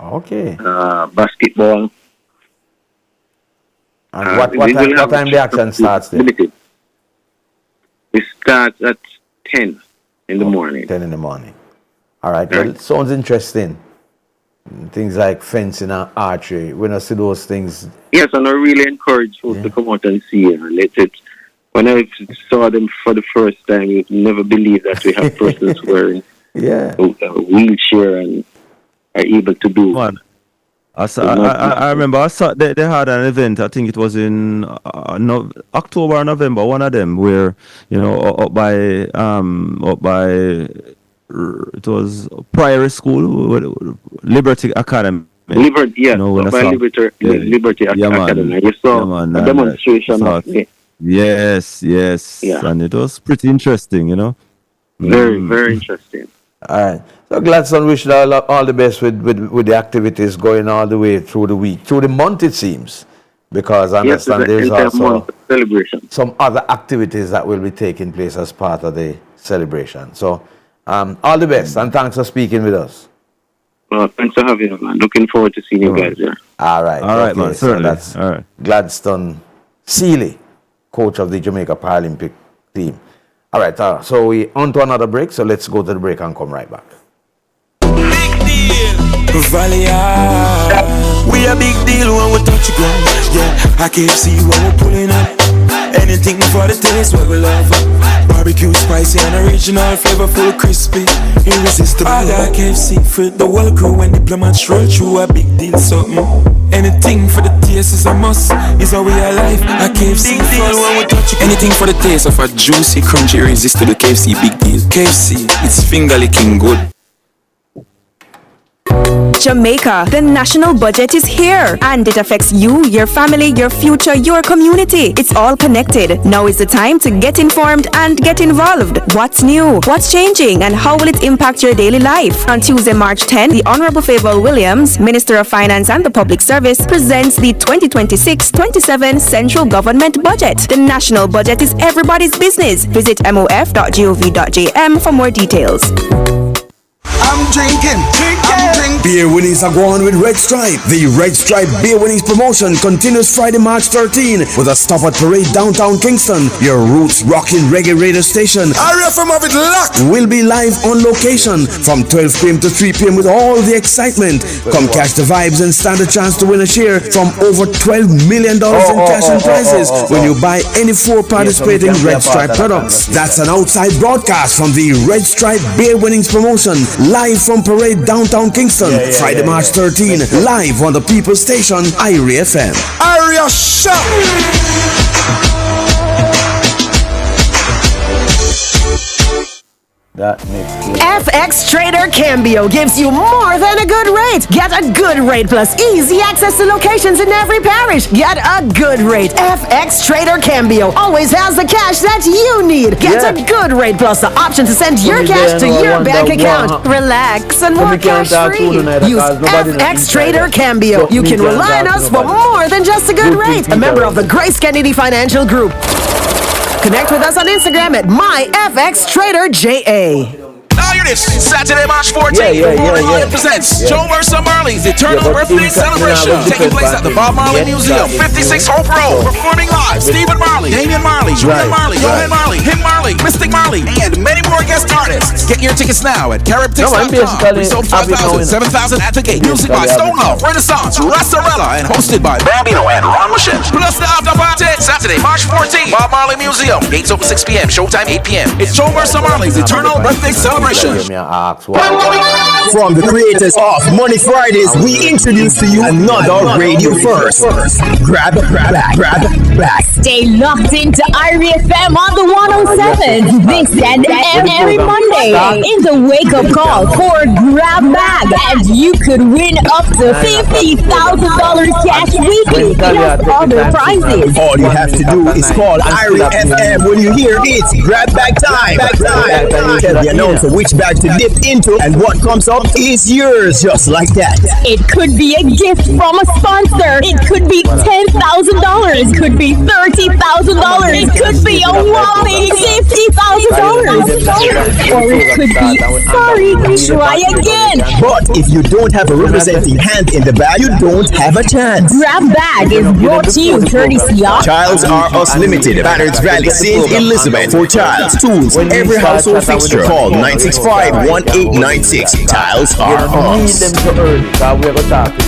Okay. Basketball. And what time the action starts then? It starts at 10 in the morning. 10 in the morning. All right. Well, it sounds interesting. Things like fencing and archery. When I see those things. Yes, and I really encourage folks to come out and see it. When I saw them for the first time, you'd never believe that we have persons wearing a wheelchair and are able to do. I remember I saw they had an event. I think it was in October or November. One of them where up by it was Priory School, Liberty Academy. Liberty Academy. You saw a demonstration of it. Yes, and it was pretty interesting. Very, very interesting. All right. So Gladstone, wish you all the best with the activities going all the way through the week, through the month it seems, because I understand there's also some other activities that will be taking place as part of the celebration. So all the best and thanks for speaking with us. Thanks for having me, man. Looking forward to seeing you guys there. All right. All right, man. So that's Gladstone Seeley, coach of the Jamaica Paralympic team. All right, so we on to another break, so let's go to the break and come right back. Valley, we a big deal when we touch the ground. Yeah, I can't see when we're pulling up. Anything for the taste, what we love. Barbecue, spicy and original, flavorful, crispy, irresistible. I KFC for the whole crew when diplomats roll through a big deal, something. Anything for the taste is a must, is how we are life. I KFC deal when we touch it. Anything for the taste of a juicy, crunchy, irresistible KFC, big deal. KFC, it's finger licking good. Jamaica, the national budget is here and it affects you, your family, your future, your community. It's all connected. Now is the time to get informed and get involved. What's new? What's changing? And how will it impact your daily life? On Tuesday, March 10, the Honorable Favour Williams, Minister of Finance and the Public Service, presents the 2026-27 Central Government Budget. The national budget is everybody's business. Visit mof.gov.jm for more details. I'm drinking. Beer winnings are going with Red Stripe. The Red Stripe Beer Winnings promotion continues Friday, March 13 with a stop at Parade downtown Kingston. Your roots rocking reggae radio station. IRIE of it locked. Will be live on location from 12 p.m. to 3 p.m. with all the excitement. Come catch the vibes and stand a chance to win a share from over $12 million in cash and prizes when you buy any 4 participating Red Stripe products. That's an outside broadcast from the Red Stripe Beer Winnings promotion live from Parade downtown Kingston. Friday, March 13, live on the People's Station, IRIE FM. IRIE shop. That makes sense. FX Trader Cambio gives you more than a good rate. Get a good rate plus easy access to locations in every parish. Get a good rate. FX Trader Cambio always has the cash that you need. Get a good rate plus the option to send your cash to your bank account. Relax and more cash free. Use FX Trader Cambio. You can rely on us for more than just a good rate. A member of the Grace Kennedy Financial Group. Connect with us on Instagram at MyFXTraderJA. Now hear this. Saturday, March 14th, Bob Marley presents Joe Mercer Marley's Eternal Birthday Celebration, taking place at the Bob Marley Museum, 56 Hope Road. Performing live, Stephen Marley, Damian Marley, Julian Marley, Johan Marley, Him Marley, Mystic Marley, and many more guest artists. Get your tickets now at caribtix.com. We sold 5,000, 7,000 at the gate. Music by Stone Love, Renaissance, Rassarella, and hosted by Bambino and Ron Michelle. Plus the after party, Saturday, March 14th, Bob Marley Museum. Gates open 6 p.m., showtime 8 p.m. It's Joe Mercer Marley's Eternal Birthday Celebration. From the creators of Money Fridays, we introduce to you another radio first. Grab back. Stay locked into IRIE FM on the 107 this and every Monday in the wake-up call for Grab Bag, and you could win up to $50,000 cash weekly plus other prizes. All you have to do is call IRIE FM when you hear it's Grab Bag time. Tell the announcer which bag to dip into, and what comes up is yours, just like that. It could be a gift from a sponsor. It could be $10,000. It could be $30,000. It could be a whopping $50,000. Or it could be, sorry, try again. But if you don't have a representing hand in the bag, you don't have a chance. Grab Bag is brought to you courtesy of Childs R Us Limited, Banners Valley, St. Elizabeth. For Childs tools, every household fixture. Call 965-1896. Tiles are us. Need them so early, because we have a talk in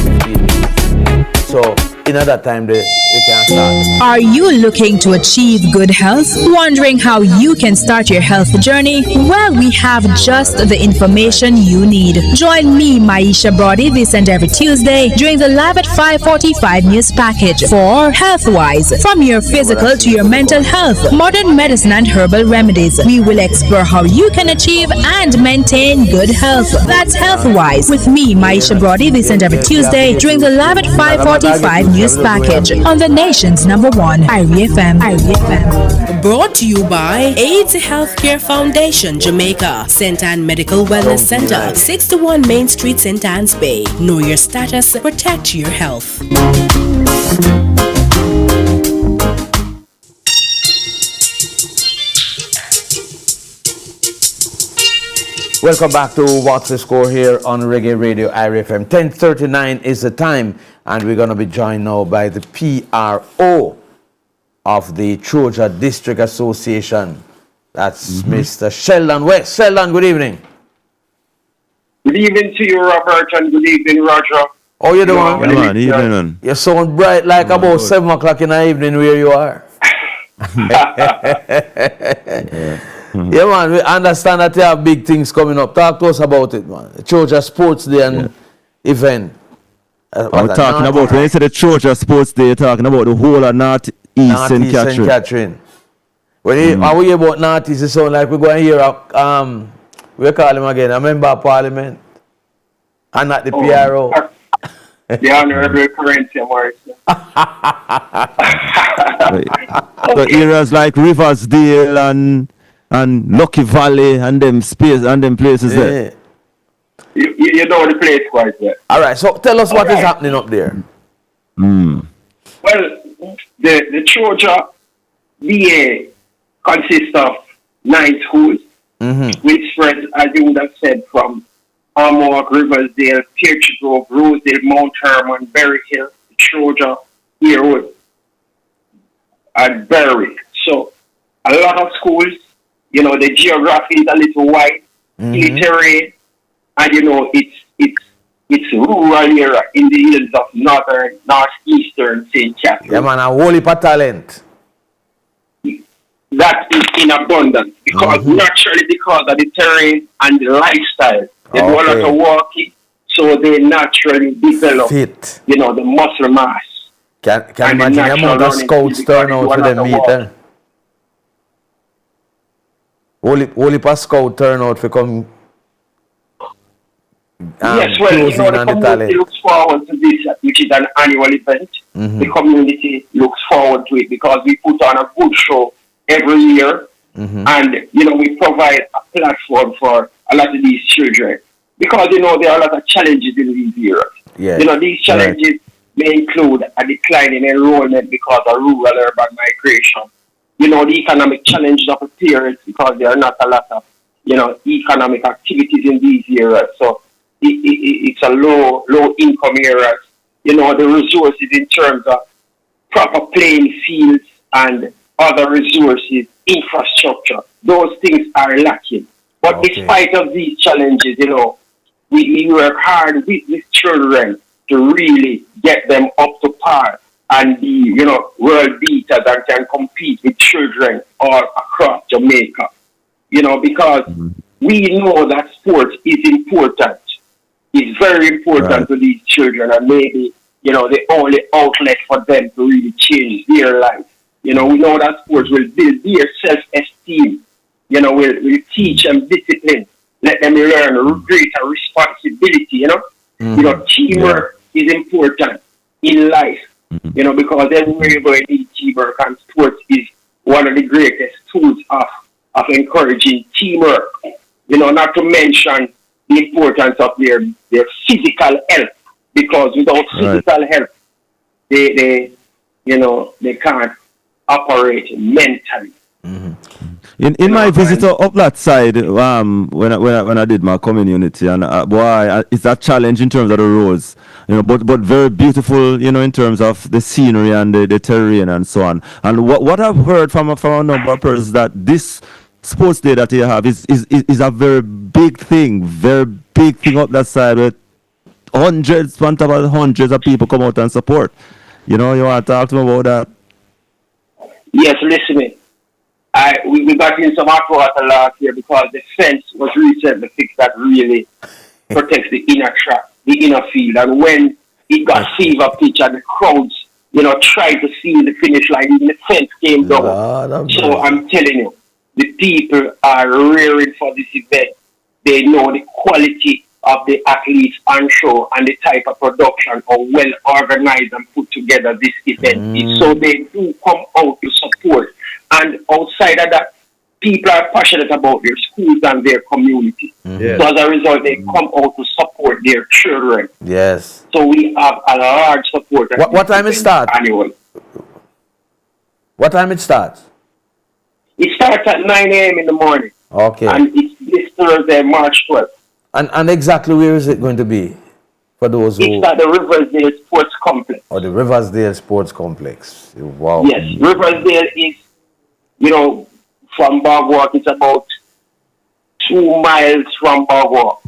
15 minutes. So, in that time, you can start. Are you looking to achieve good health? Wondering how you can start your health journey? Well, we have just the information you need. Join me, Maisha Brody, this and every Tuesday during the Live at 5:45 news package for Healthwise. From your physical to your mental health, modern medicine and herbal remedies, we will explore how you can achieve and maintain good health. That's Healthwise with me, Maisha Brody, this and every Tuesday during the Live at 5:45 news package on the nation's #1 IRIE FM. Brought to you by AIDS Healthcare Foundation, Jamaica, St. Anne Medical Wellness Center, 61 Main Street, St. Anne's Bay. Know your status, protect your health. Welcome back to What's the Score here on Reggae Radio IRIE FM. 10:39 is the time, and we're going to be joined now by the PRO of the Troja District Association. That's Mr. Sheldon West. Sheldon, good evening. Good evening to you, Robert, and good evening, Roger. Oh, you're the one? Evening. You sound bright like about 7 o'clock in the evening where you are. Yeah, man, we understand that you have big things coming up. Talk to us about it, man. Troja Sports Day and event. I'm talking about, when you say the Troja Sports Day, you're talking about the whole of North East St. Catherine. When we hear about North East, it sounds like we're going to hear, we call him again, a member of parliament. And not the PRO. The Honorable Currency Morrison. So areas like Riversdale and Lucky Valley and them places there. You know the place quite well. All right, so tell us what is happening up there. Well, the Troja VA consists of 9 schools, which spread, as you would have said, from Armagh, Riversdale, Peartree Grove, Rosedale, Mount Hermon, Berry Hill, Troja, Earwood, and Berwick. So a lot of schools, you know, the geography is a little wide, terrain, and you know it's rural area in the hills of northeastern St. Catherine. Yeah, man, a whole heap of talent. That is in abundance because naturally, because of the terrain and the lifestyle, they do a lot of walking, so they naturally develop, you know, the muscle mass. Can imagine the amount of scouts turn out for them meeting. Whole heap of scout turn out for come. Yes, well, you know, the community looks forward to this, which is an annual event. The community looks forward to it because we put on a good show every year, and you know, we provide a platform for a lot of these children because you know there are a lot of challenges in these years. You know, these challenges may include a decline in enrollment because of rural-urban migration. You know, the economic challenges of the parents because there are not a lot of, you know, economic activities in these areas. So it's a low-income areas. You know, the resources in terms of proper playing fields and other resources, infrastructure, those things are lacking. But despite of these challenges, you know, we work hard with these children to really get them up to par and be, you know, world beaters and can compete with children all across Jamaica. You know, because we know that sport is important. It's very important to these children and maybe, you know, the only outlet for them to really change their life. You know, we know that sports will build their self-esteem. You know, we'll teach them discipline. Let them learn greater responsibility, you know. You know, teamwork is important in life. You know, because everywhere you go, you need teamwork, and sports is one of the greatest tools of encouraging teamwork. You know, not to mention the importance of their physical health, because without physical health, they can't operate mentally. In my visit up that side, when I did my community, and it's a challenge in terms of the roads, you know, but very beautiful, you know, in terms of the scenery and the terrain and so on. And what I've heard from a number of persons that this sports day that you have is a very big thing up that side with hundreds of people come out and support. You know, you want to talk to me about that? Yes, listening. We got in some hot water last year because the fence was recently fixed that really protects the inner track, the inner field. And when it got fever pitch and the crowds, you know, tried to see the finish line, even the fence came down. So I'm telling you, the people are rearing for this event. They know the quality of the athletes on show and the type of production or well organized and put together this event is. So they do come out to support. And outside of that, people are passionate about their schools and their community. So as a result, they come out to support their children. Yes. So we have a large support. What time it starts? Annual. What time it starts? It starts at 9 a.m. in the morning. Okay. And it's this Thursday, March 12th. And exactly where is it going to be? For those who... It's at the Riversdale Sports Complex. Oh, the Riversdale Sports Complex. Wow. Yes, Riversdale is, you know, from Bogwalk, it's about 2 miles from Bogwalk.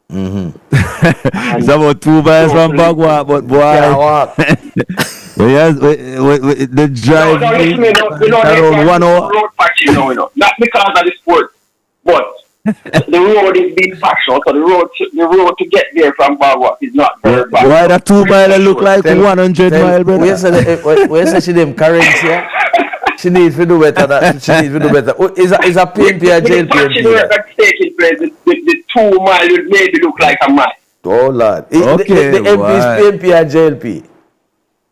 It's about 2 miles from Bogwalk, but boy... the drive around 1 hour. Road patching now, you know. Not because of the sport, but the road is being patched out, so the road to get there from Bogwalk is not very bad. Why that 2 mile look like 100 miles, brother? Where say she them currency? She needs to do better. She needs to do better. Is a PNP or jail PNP? The patching work that's taking place, the 2 mile would maybe look like a mile. Oh, Lord. Okay, the MP is why? PNP and JLP.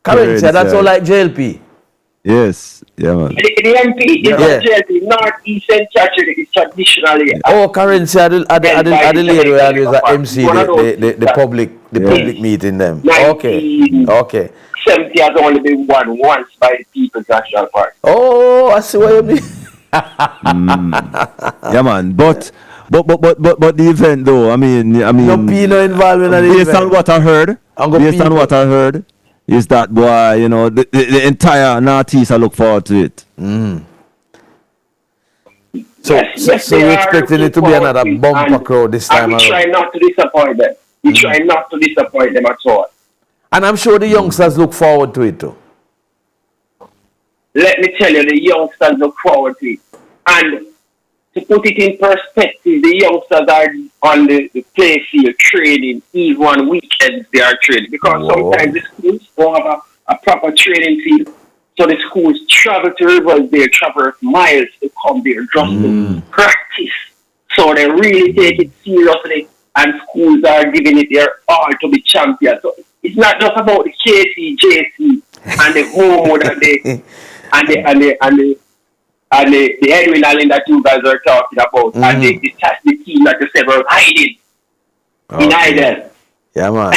Currency, that's all like JLP. Yes, yeah, man. The MP is a JLP, Northeastern Church is traditionally. Oh, currency, I the lady where always a MC the public meeting them. Okay. 70 has only been won once by the People's National Party. Oh, I see what you mean. Yeah, man. But the event though, I mean, no Pino involvement in the based event. on what I heard, is that boy, you know, the entire Northeast, I look forward to it. So you're expecting it to be another bumper crowd this time around? We try not to disappoint them. We try not to disappoint them at all. And I'm sure the youngsters look forward to it too. Let me tell you, the youngsters look forward to it. And to put it in perspective, the youngsters are on the play field training, even on weekends they are training. Because sometimes the schools don't have a proper training field. So the schools travel to rivers, they travel miles to come there just to practice. So they really take it seriously, and schools are giving it their all to be champions. So it's not just about the KC, JC, and the Homewood and the Edwin Allen that you guys are talking about, and the team that you said were hiding in Idle. Yeah, man.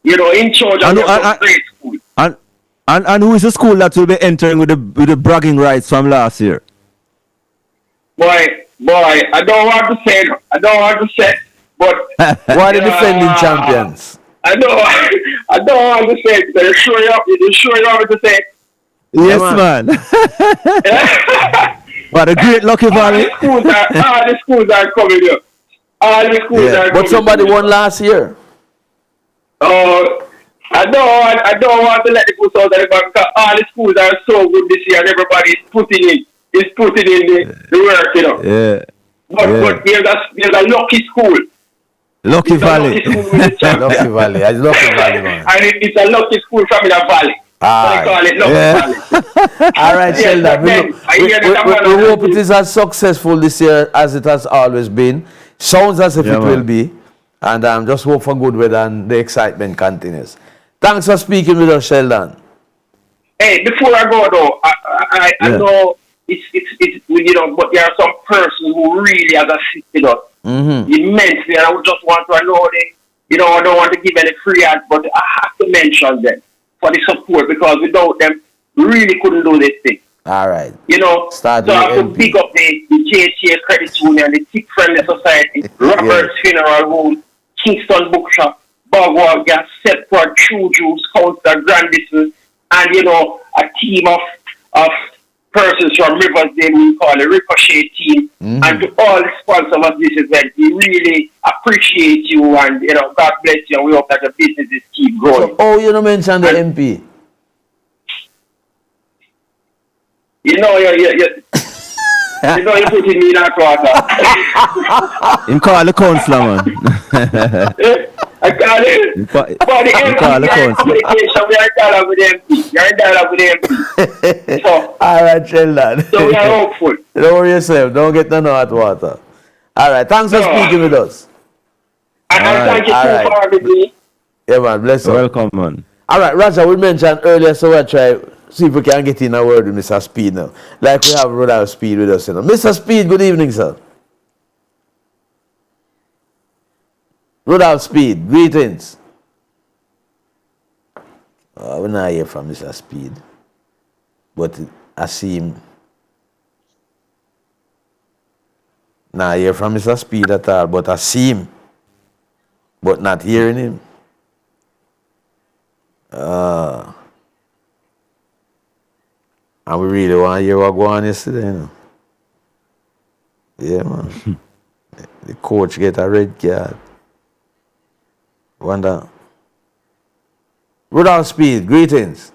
You know, in charge of the great school. And who is the school that will be entering with the bragging rights from last year? Boy, I don't want to say, but who are the defending champions? I don't want to say. They're sure you want to say. Yes, man. What a great Lucky Valley. All the schools are coming here. All the schools are coming. But somebody won last year. I don't want to let the schools out of the back because all the schools are so good this year and everybody is putting in the work, you know. Yeah. But there's a lucky school. Lucky Valley. Lucky Valley. It's Lucky Valley, man. And it's a lucky school from the valley. So they call it Lucky Valley. All right, Sheldon. We hope it is as successful this year as it has always been. Sounds as if it will be. And just hope for good weather and the excitement continues. Thanks for speaking with us, Sheldon. Hey, before I go though, I know it's you know, but there are some person who really has assisted us immensely, and I would just want to know them. You know, I don't want to give any free ads, but I have to mention them for the support because without them, we really couldn't do this thing. All right. You know, so I have to pick up the JTA Credit Union, the Tick Friendly Society, Robert's Funeral Home, Kingston Bookshop, Bogwell Gas, Setford, True Juice, Councillor Grandison, and, you know, a team of persons from Riversdale, we call the Ricochet team, and to all the sponsors of this event, we really appreciate you, and, you know, God bless you, and we hope that the businesses keep growing. So, you know, mention the MP. You know, you know, you putting me in that water. Him call the councillor, man. I call it. For the MP communication, we are in dialogue with the MP. You're in dialogue with the MP. So, all right, Sheldon. So we are hopeful. Don't worry yourself. Don't get no hot water. All right. Thanks for speaking with us. And thank you for having me. Yeah, man. Bless you. Welcome, man. All right, Roger, we mentioned earlier, so we'll try see if we can get in a word with Mr. Speed now. Like we have Rudolph Speed with us, you know. Mr. Speed, good evening, sir. Rudolph Speed, greetings. We're not hear from Mr. Speed, but I see him. Not hear from Mr. Speed at all, but I see him, but not hearing him. And we really want to hear what going on yesterday, you know. Yeah, man. The coach get a red card. Wonder. Rudolph Speed, greetings.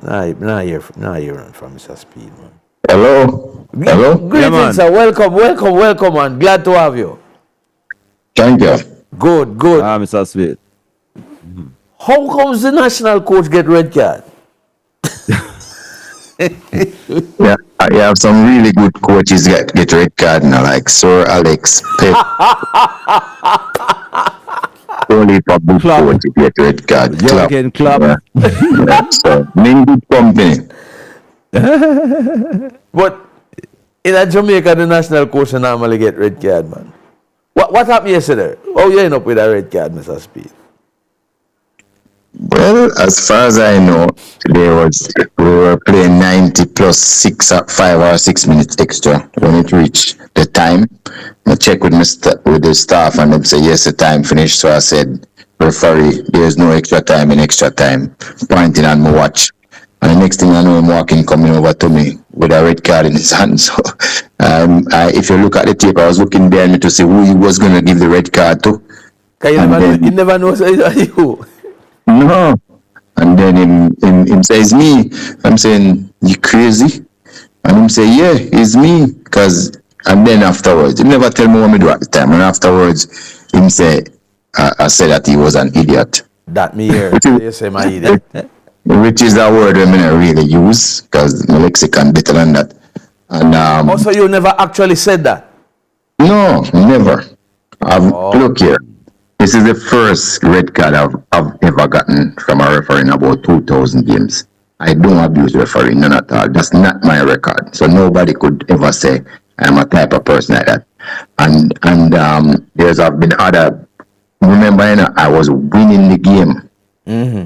Nah, hear from Mr. Speed, man. Hello. Hello. Greetings, sir. Welcome, man. Glad to have you. Thank you. Good. Mr. Speed. How comes the national coach get red card? Yeah, You have some really good coaches get red card now, like Sir Alex Pep. Only for good coaches get red card. Jurgen Klopp. Yeah, so, in good company. But in Jamaica, the national coach normally get red card, man. What happened yesterday? Oh, you end up with a red card, Mr. Speed. Well, as far as I know, today we were playing 90 plus 5 or 6 minutes extra when it reached the time. I checked with the staff and they said, yes, the time finished. So I said, referee, there's no extra time in extra time. Pointing on my watch. And the next thing I know, him coming over to me with a red card in his hand. So if you look at the tape, I was looking behind me to see who he was going to give the red card to. You never know who. No. And then him says, me. I'm saying, you crazy? And him say, yeah, it's me. And then afterwards, he never tell me what me do at the time. And afterwards, him say, I said that he was an idiot. That me here. You say my idiot. Which is a word I mean I really use, because my lexicon better than that. And also, you never actually said that? No, never. Look here. This is the first red card I've ever gotten from a referee in about 2,000 games. I don't abuse refereeing, none at all. That's not my record. So nobody could ever say I'm a type of person like that. And there's been other. Remember, I was winning the game. Mm-hmm.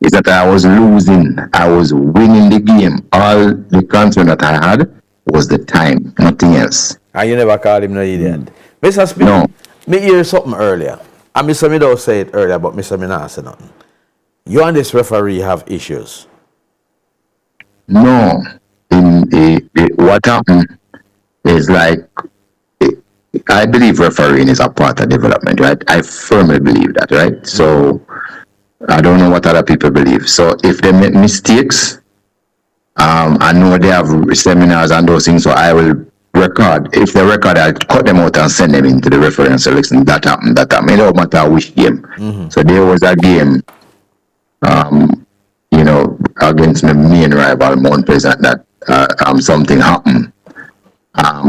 It's that I was losing. I was winning the game. All the concern that I had was the time, nothing else. And you never called him no idiot. Mr. Speed, no. Me hear something earlier. And Mr. Mido said it earlier, but Mr. Mina said nothing. You and this referee have issues. No. What happened is like, I believe refereeing is a part of development, right? I firmly believe that, right? So I don't know what other people believe. So if they make mistakes, I know they have seminars and those things, so I will record. If they record, I'll cut them out and send them into the referee and say, listen, that happened. It don't matter which game. Mm-hmm. So there was a game, against my main rival, Mount Pleasant, that something happened.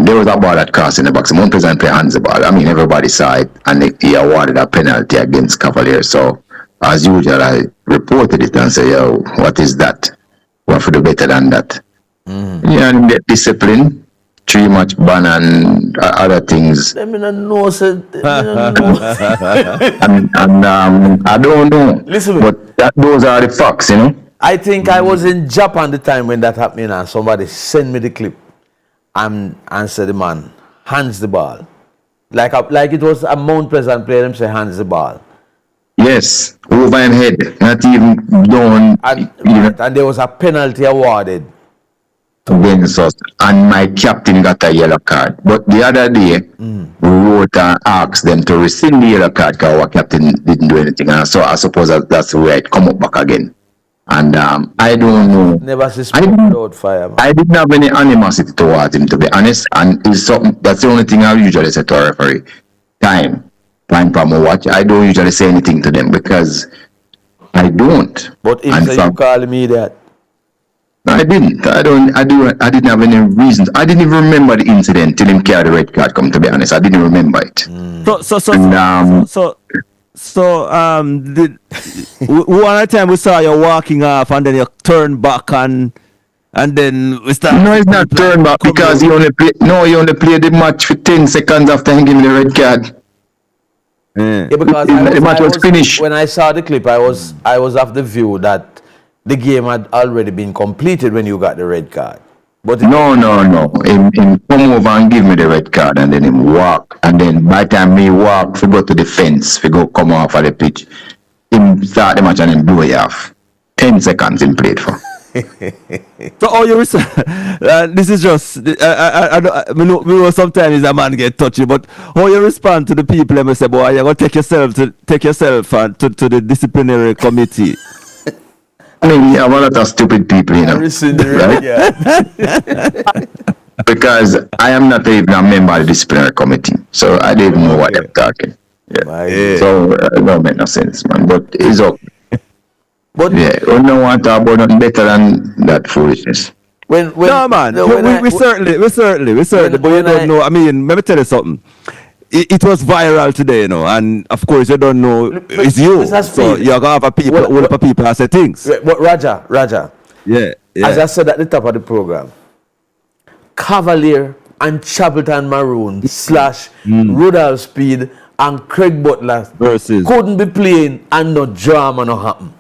There was a ball that crossed in the box. Mount Pleasant played hands the ball. I mean, everybody saw it, and he awarded a penalty against Cavaliers. So, as usual, I reported it and said, yo, what is that? We have to do better than that. Mm-hmm. Yeah, and get discipline, 3-match ban and other things. I know. I don't know. Listen, but those are the facts, you know. I think I was in Japan the time when that happened, and somebody sent me the clip and said the man hands the ball. Like it was a Mount Pleasant player, him say hands the ball. Yes, over him head, not even down. And there was a penalty awarded against us, and my captain got a yellow card. But the other day, we wrote and asked them to rescind the yellow card because our captain didn't do anything. And so I suppose that's where it come up back again. And I don't know. Never without fire. Man. I didn't have any animosity towards him, to be honest. And it's something that's the only thing I usually say to a referee. Time for my watch. I don't usually say anything to them because I don't. But if you call me that, I didn't. I didn't have any reasons. I didn't even remember the incident till him carried the red card. Come to be honest, I didn't remember it. One time we saw you walking off and then you turn back and then we start. No, it's not turn back because he only played the match for 10 seconds after he gave me the red card. Yeah, because the match was finished. When I saw the clip, I was of the view that the game had already been completed when you got the red card. But no. Him come over and give me the red card and then him walk. And then by the time he walk, we go to the fence, we go come off of the pitch. Him start the match and then blow it off. 10 seconds him played for. So all you this is just I know sometimes a man get touchy, but how you respond to the people and say, boy, you're gonna take yourself to the disciplinary committee. I mean, we have a lot of stupid people, you know. Right? Because I am not even a member of the disciplinary committee, so I don't even know what they're talking. Yeah. So it don't make no sense, man. But it's okay. But we don't want to talk about nothing better than that foolishness. No, man. We certainly. But you don't know. I mean, let me tell you something. It was viral today, you know, and of course you don't know it's you. So you're gonna have people that say things. But Raja. Yeah. As I said at the top of the program, Cavalier and Chapelton Maroon / Rudolph Speed and Craig Butler versus couldn't be playing and no drama no happen.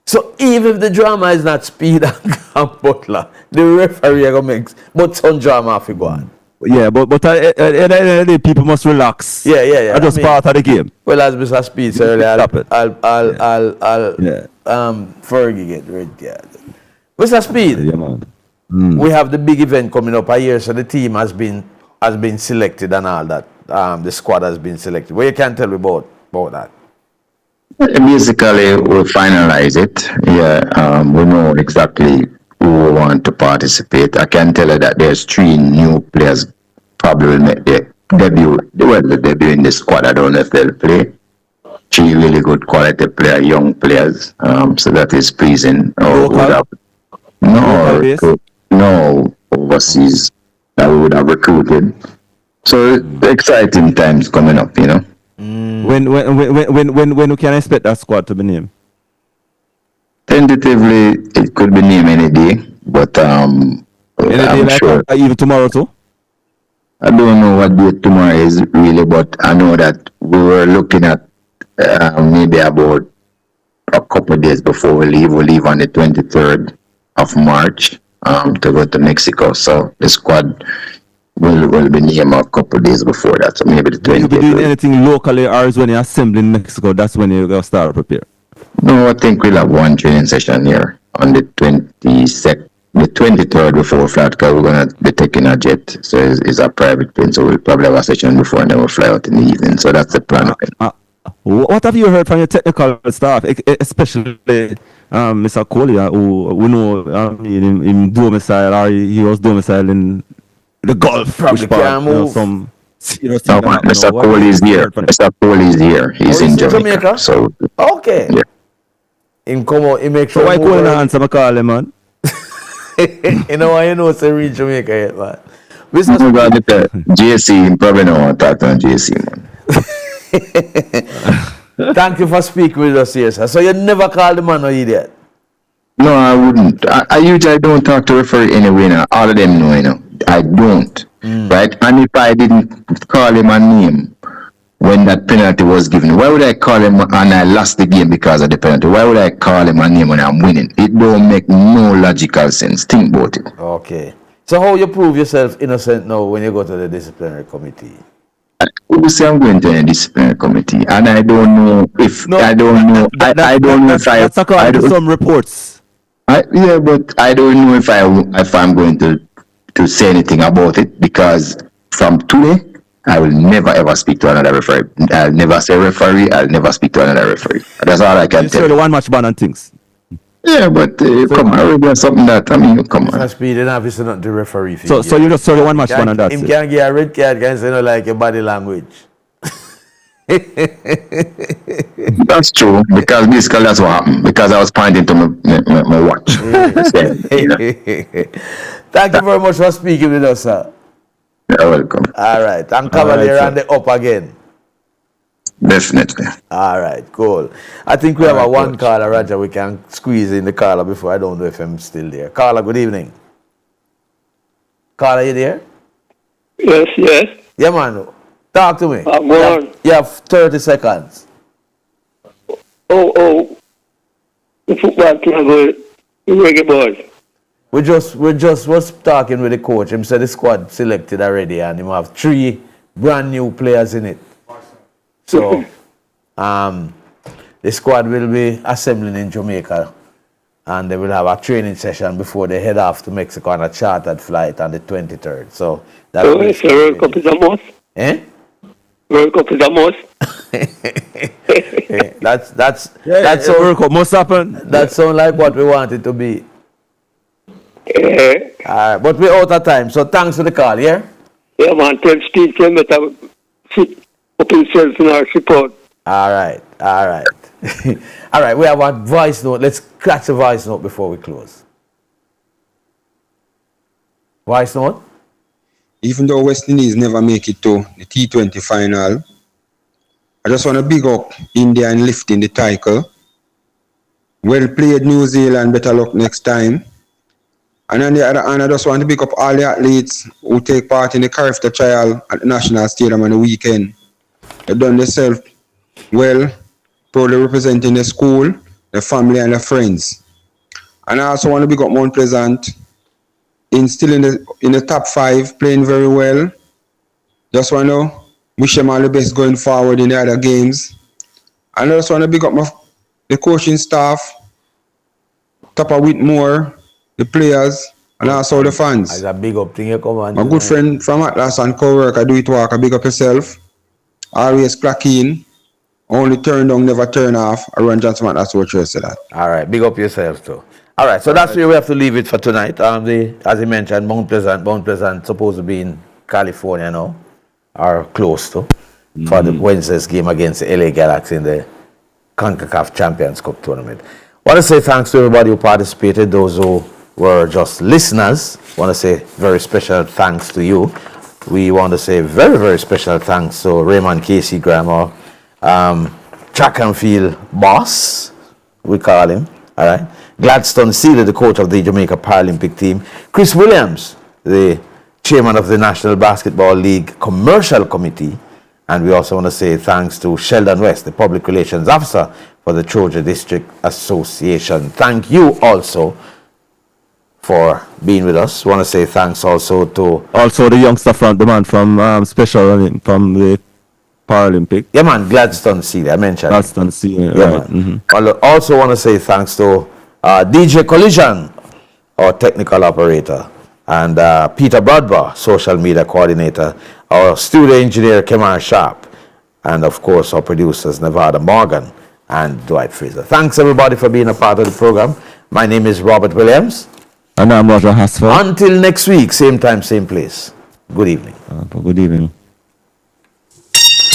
So even if the drama is not Speed and Butler, the referee gonna make but some drama have to go on. Yeah, but at the end of the day, people must relax. Yeah. That's just part of the game. Well, as Mr. Speed said earlier, I'll Fergie get red card. Mr. Speed, yeah, man. We have the big event coming up a year, so the team has been selected and all that. The squad has been selected. What you can tell me about that? Basically, we'll finalize it. Yeah, we know exactly who want to participate. I can tell you that there's 3 new players probably will make their debut. They will debut in the squad. I don't know if they'll play. 3 really good quality players, young players. So that is pleasing. No overseas that we would have recruited. So exciting times coming up, you know. When can I expect that squad to be named? Tentatively, it could be named any day, but I'm sure. Even tomorrow too? I don't know what date tomorrow is really, but I know that we were looking at maybe about a couple of days before we leave. We leave on the 23rd of March to go to Mexico. So the squad will be named a couple of days before that. So maybe the 20th. You'll be doing anything locally, or is when you assemble in Mexico, that's when you start to prepare? No, I think we'll have one training session here on the 22nd, the 23rd before we fly out, because we're going to be taking a jet. So it's a private plane, so we'll probably have a session before and then we'll fly out in the evening. So that's the plan. What have you heard from your technical staff, especially Mr. Coley, who we know in domicile, or he was domiciled in the Gulf? Probably can't move. Some serious Mr. Coley is here. Mr. Coley is here. He's in Jamaica. So okay. Yeah. Him come out, he make sure. So why Coley not answer my call, man? You know why you know say reach Jamaica yet, man. JC, probably don't want to talk to JC, man. Thank you for speaking with us here, sir. So you never call the man no idiot? No, I wouldn't. I usually don't talk to referee anyway now. All of them know, you know. I don't. Right? And if I didn't call him a name when that penalty was given, why would I call him and I lost the game because of the penalty? Why would I call him a name when I'm winning? It don't make no logical sense. Think about it. Okay. So how you prove yourself innocent now when you go to the disciplinary committee? Who say I'm going to the disciplinary committee, and I don't know if I don't know. I don't know if I. That's according to some reports. Yeah, but I don't know if I'm going to say anything about it, because from today I will never ever speak to another referee. I'll never say referee. I'll never speak to another referee. That's all I can tell you. The one match ban and things. Yeah, but come on, already have something that come on. Speed and obviously not the referee. So you just saw the one match ban and that's him can't get a red card, can say no like your body language. That's true, because basically that's what happened. Because I was pointing to my watch. Thank you very much for speaking with us, sir. You're welcome. All right, I'm Cavalier on the up again. Definitely. All right, cool. I think we have a one caller, Roger. We can squeeze in the caller before. I don't know if I'm still there. Caller, good evening. Caller, you there? Yes. Yeah, man. Talk to me. Go on. You have 30 seconds. The football can go reggae boys. We just was talking with the coach. Him said the squad selected already, and him have 3 brand new players in it. So, the squad will be assembling in Jamaica, and they will have a training session before they head off to Mexico on a chartered flight on the 23rd. So that World Cup is a must. World Cup is a must. That's all. World Cup must happen. That sounds like what we want it to be. But we're out of time. So thanks for the call. Yeah. Yeah, man. Tell Steve to let us sit up himself in our support. All right. All right. We have a voice note. Let's catch a voice note before we close. Why so? Even though West Indies never make it to the T20 final, I just want to big up India in lifting the title. Well played, New Zealand. Better luck next time. And on the other hand, I just want to big up all the athletes who take part in the character trial at the National Stadium on the weekend. They've done themselves well, proudly representing the school, the family, and the friends. And I also want to big up Mount Pleasant, still in the top 5, playing very well. Just want to wish them all the best going forward in the other games. And I just want to big up the coaching staff, Topper Whitmore, the players, and also the fans. As a big up thing you come on. My good friend from Atlas and co-work, I do it work, I big up yourself. Always clock in, only turn down, never turn off. I run Johnson, that's what you said that. All right, big up yourself too. All right, so that's where we have to leave it for tonight. As you mentioned, Mount Pleasant supposed to be in California now, or close to, for the Wednesday's game against the LA Galaxy in the CONCACAF Champions Cup tournament. I want to say thanks to everybody who participated, those who were just listeners. I want to say very special thanks to you. We want to say very, very special thanks to Raymond Casey Graham, our track and field boss, we call him, all right? Gladstone Seeley, the coach of the Jamaica Paralympic team. Chris Williams, the chairman of the National Basketball League Commercial Committee. And we also want to say thanks to Sheldon West, the public relations officer for the Troja District Association. Thank you also for being with us. We want to say thanks also to... Also the youngster from the man from Special Running from the Paralympic. Yeah, man, Gladstone Seeley, I mentioned. Gladstone Seeley, yeah, right. Man. Also want to say thanks to DJ Collision, our technical operator, and Peter Bradbar, social media coordinator, our studio engineer, Kemar Sharp, and of course our producers, Nevada Morgan and Dwight Fraser. Thanks everybody for being a part of the program. My name is Robert Williams. And I'm Roger Hasford. Until next week, same time, same place. Good evening. Good evening.